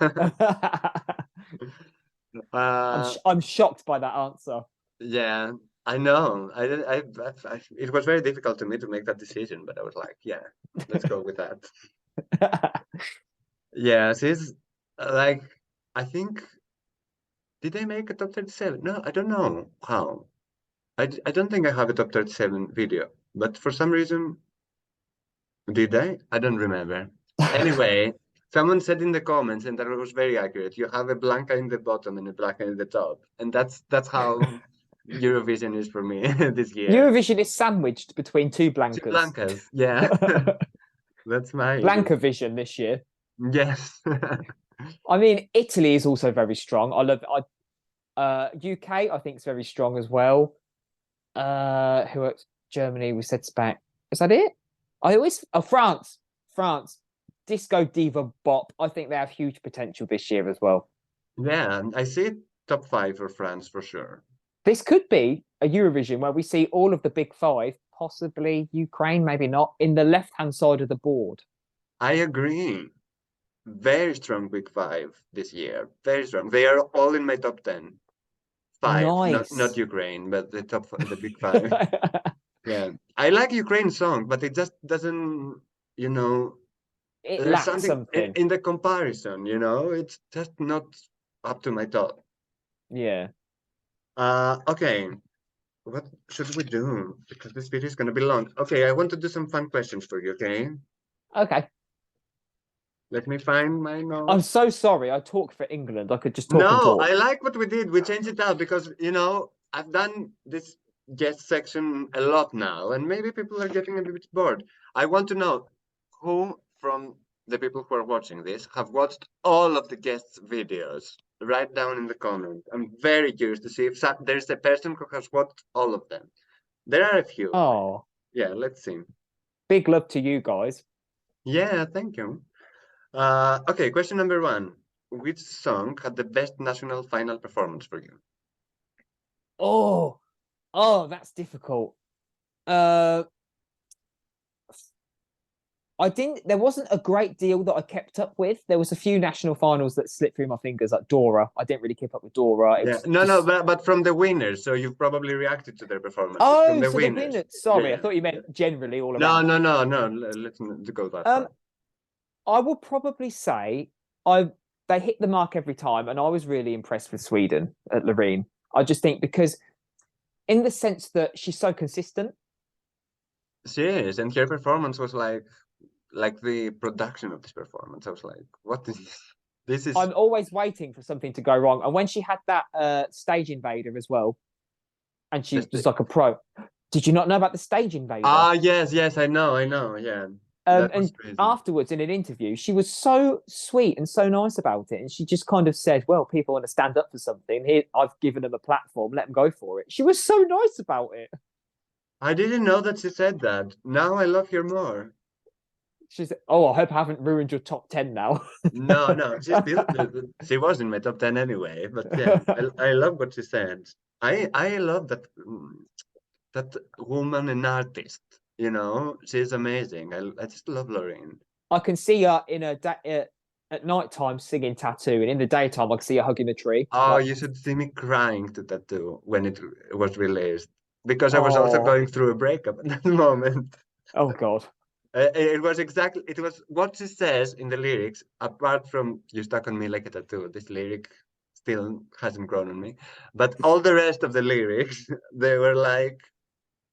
uh, I'm shocked by that answer. yeah, I know. It was very difficult to me to make that decision, but I was like, yeah, let's go with that. Yeah, she's like, I think, did they make a top 37? No, I don't know how. I don't think I have a top 37 video, but for some reason, did I? I don't remember. Anyway, someone said in the comments, and that was very accurate. You have a Blanca in the bottom and a Blanca in the top, and that's how Eurovision is for me this year. Eurovision is sandwiched between two Two Blancas. Blancas, yeah, that's my Blanca Vision this year. yes. I mean, Italy is also very strong. I love UK, I think is very strong as well. Who else? Germany, we said Spain. Is that it? I always France. France. Disco Diva Bop. I think they have huge potential this year as well. Yeah, I see top five for France for sure. This could be a Eurovision where we see all of the big five, possibly Ukraine, maybe not, in the left-hand side of the board. I agree. Very strong big five this year. Very strong. They are all in my top 10. Five, not Nice. Ukraine, but the big five. Yeah, I like Ukraine song, but it just doesn't, you know, It there's lacks something something. in the comparison, it's just not up to my top. Yeah. Okay, what should we do? Because this video is gonna be long. Okay, I want to do some fun questions for you, okay? Okay. Let me find my I'm notes. so sorry. I talk for England. I could just talk and No, I talk. like what we did. We changed it out because, I've done this guest section a lot now, and maybe people are getting a bit bored. I want to know who from the people who are watching this have watched all of the guests' videos. Write down in the comment. I'm very curious to see if there's a person who has watched all of them. There are a few. Oh, Yeah, let's see. big love to you guys. Yeah, thank you. Okay, question number one. Which song had the best national final performance for you? Oh, oh, that's difficult. Uh, I didn't. There wasn't a great deal that I kept up with. There was a few national finals that slipped through my fingers, like Dora. I didn't really keep up with Dora. It Yeah, was no, just. but from the winners, so you've probably reacted to their performances from Oh, the so the winners. winner. Yeah, Sorry, I yeah, thought you yeah. meant generally all No, around. no, no, no. Let's not go that Um, far. I will probably say I they hit the mark every time, and I was really impressed with Sweden at Loreen. I just think because in the sense that she's so consistent. She is, and her performance was like the production of this performance. I was like, what is this? This is I'm always waiting for something to go wrong. And when she had that stage invader as well, and she just was like a pro. Did you not know about the stage invader? yes, yes, I know, yeah. That was And crazy. afterwards, in an interview, she was so sweet and so nice about it, and she just kind of said, "Well, people want to stand up for something. Here, I've given them a platform. Let them go for it." She was so nice about it. I didn't know that she said that. Now I love her more. She said, "Oh, I hope I haven't ruined your top 10 now." No, no, she was in my top 10 anyway, but yeah, I love what she said. I love that woman and artist, she's amazing. I just love Lorraine. I can see her in at night time singing Tattoo, and in the daytime, I can see her hugging a tree. Oh, Like, you should see me crying to Tattoo when it was released because I was also oh, going through a breakup at that moment. oh God. It was exactly, it was what she says in the lyrics, apart from "You stuck on me like a tattoo." This lyric still hasn't grown on me, but all the rest of the lyrics, they were like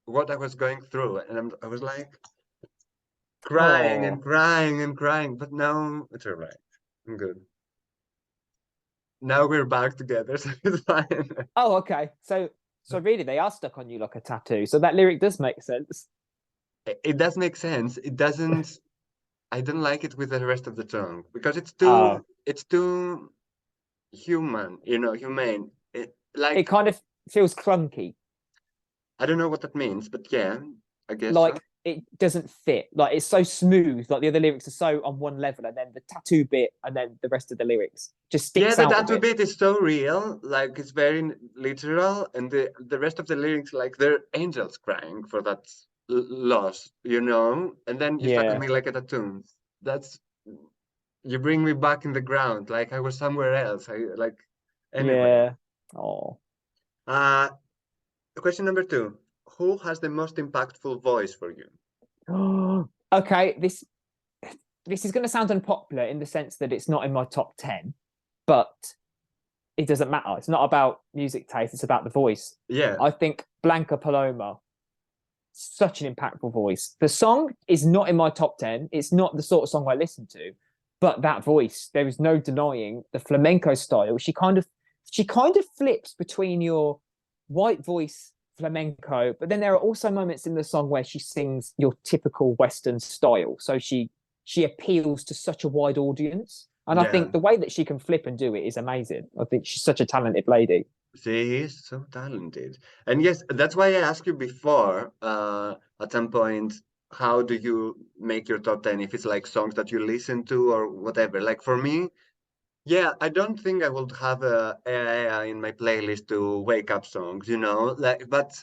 what I was going through, and I was like crying and Oh, crying and crying. But now it's all right. I'm good. Now we're back together, so it's fine. oh, okay. So really, they are stuck on you like a tattoo. So that lyric does make sense. It does make sense. It doesn't. I don't like it with the rest of the song because Oh, it's too human, humane. it Like kind of feels clunky. I don't know what that means, but yeah, I guess so. Like it doesn't fit. Like it's so smooth. Like the other lyrics are so on one level, and then the tattoo bit, and then the rest of the lyrics just Yeah, sticks the out a tattoo bit. bit is so real, like it's very literal, and the rest of the lyrics, like they're angels crying for that loss, And then you stuck on Yeah, me like a tattoo. That's you bring me back in the ground, like I was somewhere else. I like anyway. yeah. Oh. Uh, question number two: Who has the most impactful voice for you? Okay, this is going to sound unpopular in the sense that it's not in my top 10, but it doesn't matter. It's not about music taste, it's about the voice. Yeah, I think Blanca Paloma, such an impactful voice. The song is not in my top 10. It's not the sort of song I listen to, but that voice, there is no denying the flamenco style. She kind of flips between your white voice flamenco, but then there are also moments in the song where she sings your typical Western style. So she appeals to such a wide audience. And I yeah. think the way that she can flip and do it is amazing. I think she's such a talented lady. She is so talented. And yes, that's why I asked you before, at some point, how do you make your top 10 if it's like songs that you listen to or whatever? Like for me, yeah, I don't think I would have a in my playlist to wake up songs. Like, but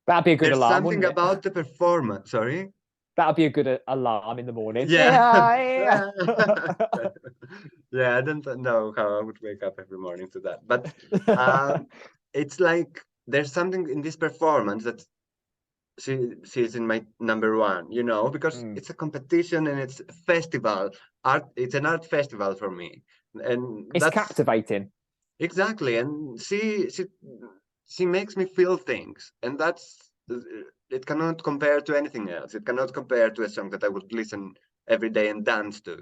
That'd be a good there's alarm, something wouldn't it? about the performance. Sorry? That'd be a good alarm in the morning. Yeah. Yeah, Yeah, I don't know how I would wake up every morning to that. But yeah. um, it's like there's something in this performance that she's in my number one, because Mm. it's a competition and it's a festival. It's an art festival for me. And It's that's captivating. exactly. And she makes me feel things. And that's it cannot compare to anything else. It cannot compare to a song that I would listen every day and dance to.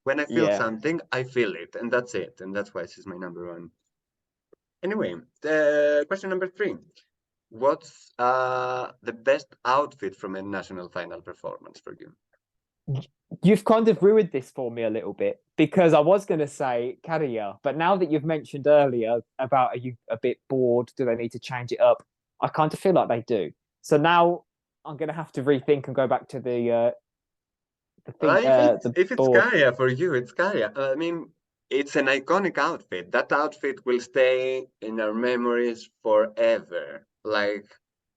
When I feel Yeah. something, I feel it, and that's it. And that's why she's my number one. Anyway, the question number three. What's the best outfit from a national final performance for you? You've kind of ruined this for me a little bit because I was going to say Carrier, but now that you've mentioned earlier about are you a bit bored? Do they need to change it up? I kind of feel like they do. So now I'm going to have to rethink and go back to If it's the if it's board. Kaya for you, it's Kaya. I mean, it's an iconic outfit. That outfit will stay in our memories forever. Like,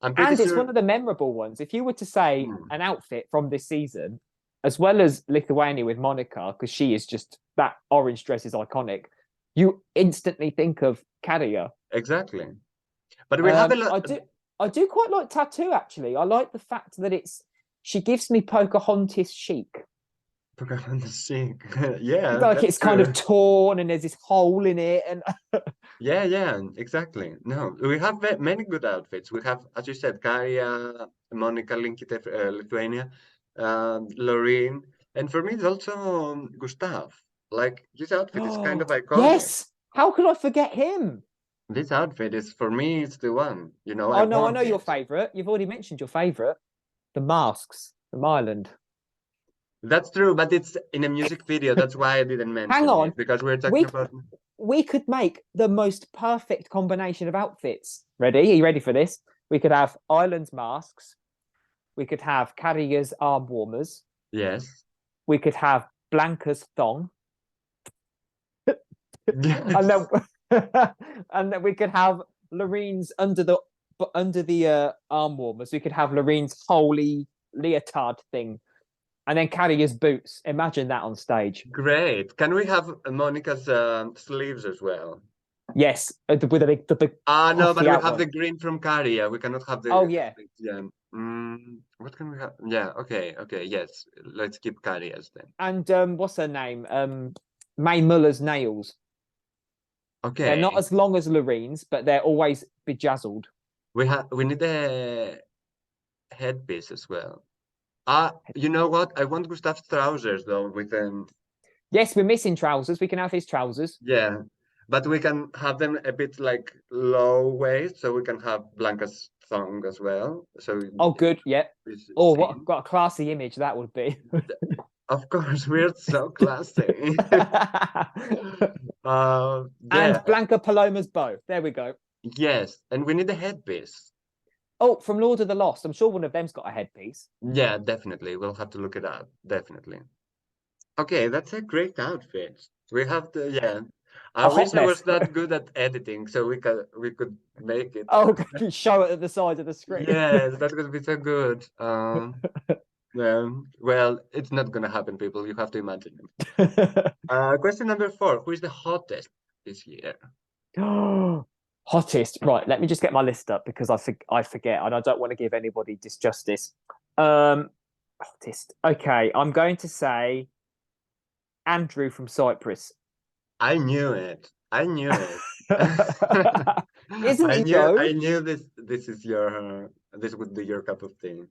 I'm pretty And it's sure. one of the memorable ones. If you were to say Hmm, an outfit from this season, as well as Lithuania with Monica, because she is just that orange dress is iconic, you instantly think of Kadia. exactly. But we have a lot. I do quite like Tattoo actually. I like the fact that she gives me Pocahontas chic. Yeah, Like that's it's kind of true. torn and there's this hole in it, and Yeah, yeah, exactly. No, we have many good outfits. We have, as you said, Kaya, Monica Linkite, Lithuania, Loreen, and for me, it's also Gustav. Like, his outfit is kind oh of iconic. yes, how could I forget him? This outfit is, for me, it's the one. I Oh no, I know want your it. favorite. You've already mentioned your favorite, the masks from Ireland. That's true, but it's in a music video. That's why I didn't Hang mention on, it, because we're talking we about. we could make the most perfect combination of outfits. Ready? Are you ready for this? We could have Ireland's masks. We could have Carrier's arm warmers. Yes. We could have Blanca's thong, and Yes. then and then we could have Lorene's under the arm warmers. We could have Lorene's holy leotard thing, and then Carrier's boots. Imagine that on stage. Great. Can we have Monica's sleeves as well? Yes, with the big No, but puffy we out have one. the green from Caria. We cannot have Oh the yeah, sleeves. Yeah. What can we have? Yeah, okay, yes. Let's keep Karius then. And what's her name? May Muller's nails. They're not Okay. as long as Lorene's, but they're always bejazzled. We need a headpiece as well. You know what? I want Gustav's trousers though with Yes, we're missing trousers. We can have his trousers. yeah. But we can have them a bit like low waist, so we can have Blanca's thong as well. So Oh, good. Yeah. it's Oh, seen. what a classy image that would be. Of course, we're so classy. Yeah, And Blanca Paloma's bow. There we go. yes, and we need a headpiece. Oh, from Lord of the Lost. I'm sure one of them's got a headpiece. Yeah, definitely. We'll have to look it up. Definitely. Okay, that's a great outfit. We have to, yeah. I A hot wish I was mess. that good at editing, so we could make it. Oh, show it at the side of the screen. Yes, that would be so good. Well, it's not gonna happen, people. You have to imagine it. Question number 4. Who is the hottest this year? Hottest. Right, let me just get my list up because I forget and I don't want to give anybody disjustice. Hottest. Okay, I'm going to say Andrew from Cyprus. I knew it. I knew it. Isn't he though? I knew this would be your cup of tea.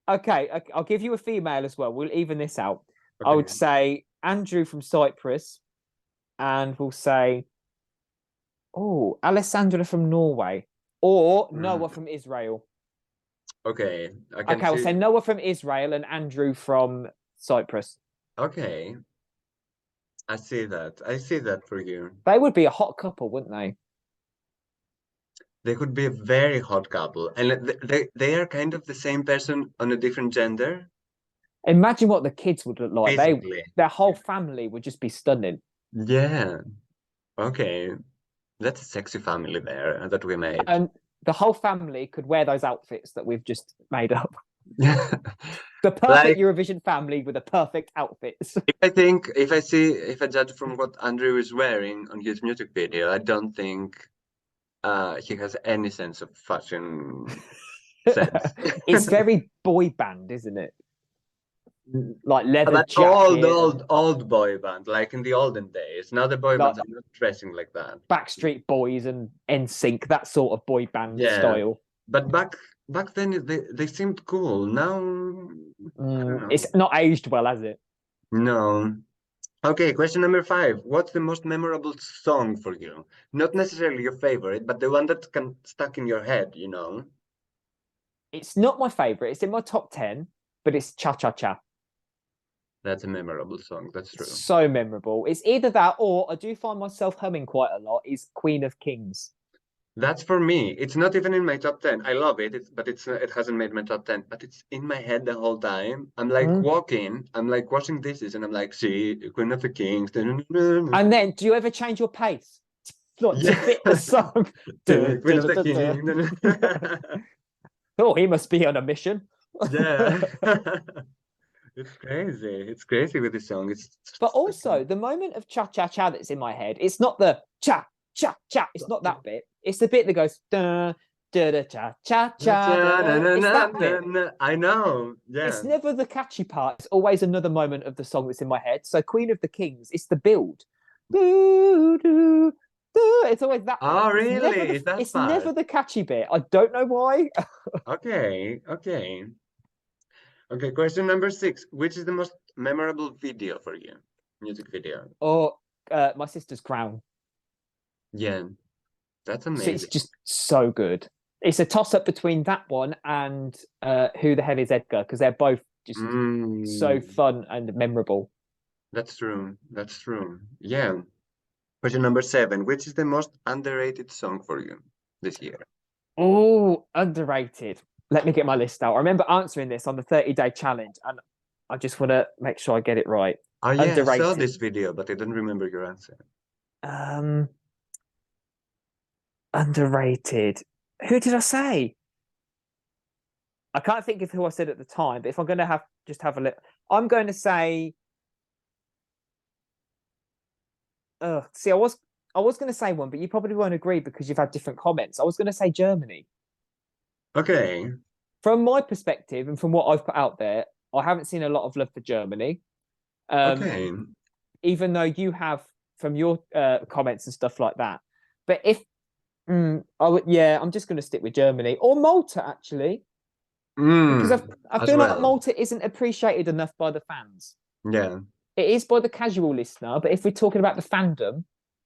Okay, I'll give you a female as well. We'll even this out. I Okay. would say Andrew from Cyprus, and we'll say, oh, Alessandra from Norway, or Noah from Israel. Okay, I can Okay, I'll see. say Noah from Israel and Andrew from Cyprus. Okay, I see that. I see that for you. They would be a hot couple, wouldn't they? They could be a very hot couple, and they are kind of the same person on a different gender. Imagine what the kids would look like. Basically. Their whole family would just be stunning. Yeah. Okay. That's a sexy family there that we made. And the whole family could wear those outfits that we've just made up. The perfect Like, Eurovision family with the perfect outfits. if I judge from what Andrew is wearing on his music video, I don't think he has any sense of fashion sense. It's very boy band, isn't it? Like leather But jacket, old boy band, like in the olden days. Now the boy like bands are not dressing like that. Backstreet Boys and NSYNC, that sort of boy band Yeah, style. but back then they seemed cool. Now, I don't know. It's not aged well, has it? No. Okay, question number 5. What's the most memorable song for you? Not necessarily your favorite, but the one that can stuck in your head, you know? It's not my favorite. It's in my top 10, but it's Cha Cha Cha. That's a memorable song. That's true. So memorable. It's either that or I do find myself humming quite a lot is Queen of Kings. That's for me. It's not even in my top 10. I love it, but it hasn't made my top 10. But it's in my head the whole time. I'm like walking, I'm like washing dishes, and I'm like, see, Queen of the Kings. And then, do you ever change your pace? Like to fit the song. Queen of the Kings. Oh, he must be on a mission. Yeah. It's crazy. It's crazy with this song. But also the moment of cha cha cha that's in my head. It's not the cha cha cha. It's not that bit. It's the bit that goes da da da cha cha cha. It's that bit. I know. Yeah. It's never the catchy part. It's always another moment of the song that's in my head. So Queen of the Kings, it's the build. Do, do, do. It's always that. Oh, really? It's never the catchy bit. I don't know why. Okay. Okay, question number 6. Which is the most memorable video for you? Music video. Or My Sister's Crown. Yeah, that's So amazing. it's just so good. It's a toss-up between that one and Who the Hell is Edgar? Because they're both just so fun and memorable. That's true. That's true. Yeah. Question number 7. Which is the most underrated song for you this year? Oh, underrated. Let me get my list out. I remember answering this on the 30-day challenge, and I just want to make sure I get it right. Oh yeah, underrated. I saw this video, but I don't remember your answer. Underrated. Who did I say? I can't think of who I said at the time, but if I'm going to have a look, I'm going to say. See, I was going to say one, but you probably won't agree because you've had different comments. I was going to say Germany. Okay. from my perspective and from what I've put out there, I haven't seen a lot of love for Germany. Um, Okay. even though you have from your comments and stuff like that. But if I would, yeah, I'm just going to stick with Germany or Malta actually, because I As feel like well. Malta isn't appreciated enough by the fans. Yeah, It is by the casual listener, but if we're talking about the fandom,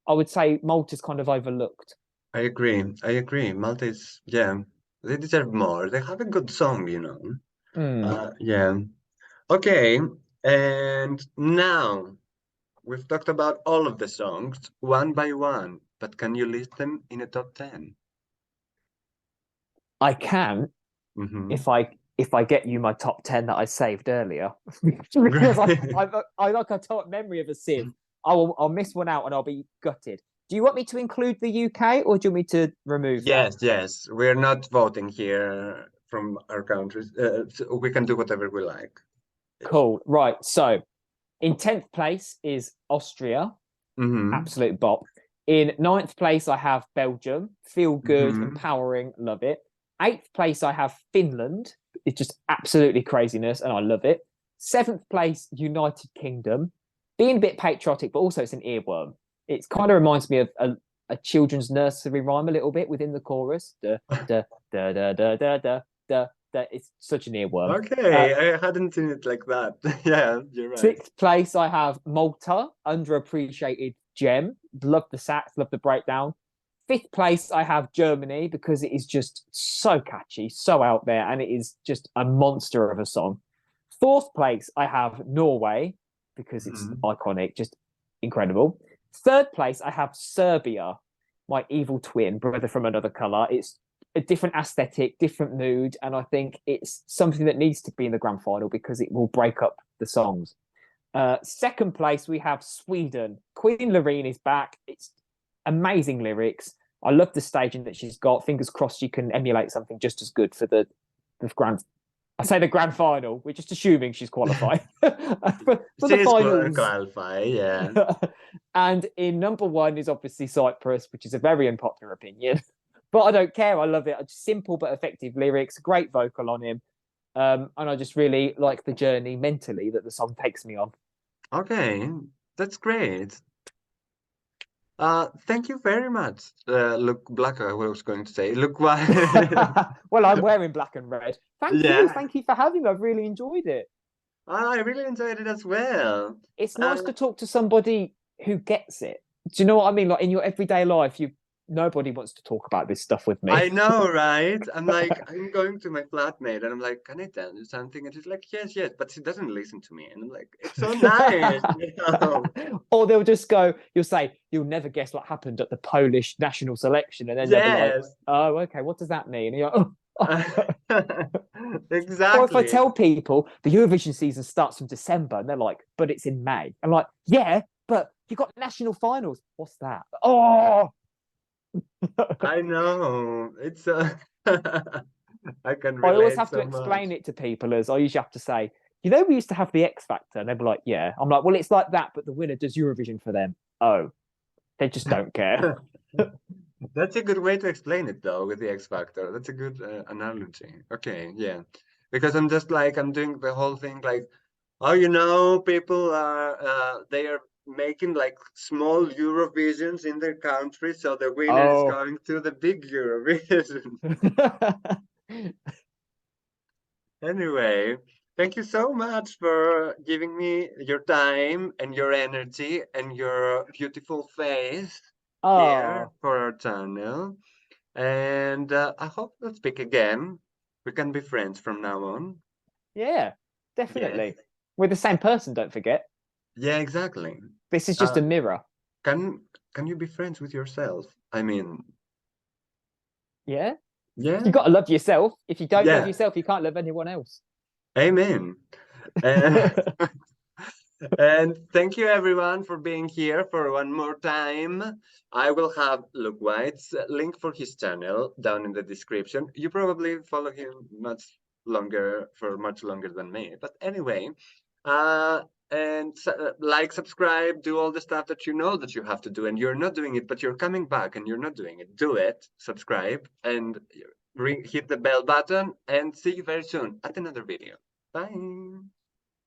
I would say Malta's kind of overlooked. I agree. I agree. Malta is, yeah, they deserve more. They have a good song, you know. Mm. Yeah. Okay. And now we've talked about all of the songs one by one, but can you list them in a top 10? I can Mm-hmm. if I get you my top 10 that I saved earlier, because Great. I like a top memory of a sieve. I'll miss one out and I'll be gutted. Do you want me to include the UK or do you want me to remove that? Yes, yes. We're not voting here from our countries. So we can do whatever we like. Yes. Cool. Right. So in 10th place is Austria, Mm-hmm. absolute bop. In ninth place, I have Belgium, feel good, Mm-hmm. empowering, love it. Eighth place, I have Finland. It's just absolutely craziness, and I love it. Seventh place, United Kingdom. Being a bit patriotic, but also it's an earworm. It kind of reminds me of a children's nursery rhyme a little bit within the chorus. Da, da, da, da, da, da, da, da, da. It's such an earworm. Okay, I hadn't seen it like that. Yeah, you're right. Sixth place, I have Malta, underappreciated gem. Love the sax, love the breakdown. Fifth place, I have Germany because it is just so catchy, so out there, and it is just a monster of a song. Fourth place, I have Norway because it's Mhm. iconic, just incredible. Third place, I have Serbia, my evil twin, brother from another color. It's a different aesthetic, different mood, and I think it's something that needs to be in the grand final because it will break up the songs. Second place, we have Sweden. Queen Loreen is back. It's amazing lyrics. I love the staging that she's got. Fingers crossed she can emulate something just as good for the grand. I say the grand final. We're just assuming she's qualified for the Please finals. clarify, yeah. And in number one is obviously Cyprus, which is a very unpopular opinion. But I don't care. I love it. Simple but effective lyrics, great vocal on him. And I just really like the journey mentally that the song takes me on. Okay, that's great. Thank you very much. Look, Black, I was going to say, look why. Well, I'm wearing black and red. Thank you. Yeah, Thank you for having me. I've really enjoyed it. I really enjoyed it as well. It's nice Uh, to talk to somebody who gets it. Do you know what I mean? Like in your everyday life, nobody wants to talk about this stuff with me. I know, right? I'm like, I'm going to my flatmate and I'm like, can I tell you something? And she's like, yes, yes, but she doesn't listen to me. And I'm like, it's so nice, you know? Or they'll just go, you'll say, you'll never guess what happened at the Polish national selection. And then they'll be like, Yes, oh, okay, what does that mean? And you're like, oh. Or if I exactly. tell people the Eurovision season starts from December and they're like, but it's in May. I'm like, yeah, but you got national finals. What's that? Oh, I know. It's I can I always relate have to so much. explain it to people as I usually have to say, we used to have the X Factor. And they'd be like, yeah. I'm like, well, it's like that, but the winner does Eurovision for them. Oh, they just don't care. That's a good way to explain it, though, with the X Factor. That's a good analogy. Okay, yeah. Because I'm just like, I'm doing the whole thing like, oh, people are, they are making like small Eurovisions in their country, so the winner is Oh. going to the big Eurovision. Anyway, thank you so much for giving me your time and your energy and your beautiful face here Oh, for our channel. And I hope we'll speak again. We can be friends from now on. yeah, Yes. definitely. We're the same person, don't forget. Yeah, exactly. This is just Uh, a mirror. can can you be friends with yourself? I mean, Yeah. You yeah, got to love yourself. If you don't love yeah. yourself, you can't love anyone else. Amen. And and thank you everyone for being here for one more time. I will have Luke White's link for his channel down in the description. You probably follow him much longer than me. But anyway, uh, and like, subscribe, do all the stuff that you know that you have to do, and you're not doing it, but you're coming back and you're not doing it. Do it, subscribe, and hit the bell button, and see you very soon at another video. Bye.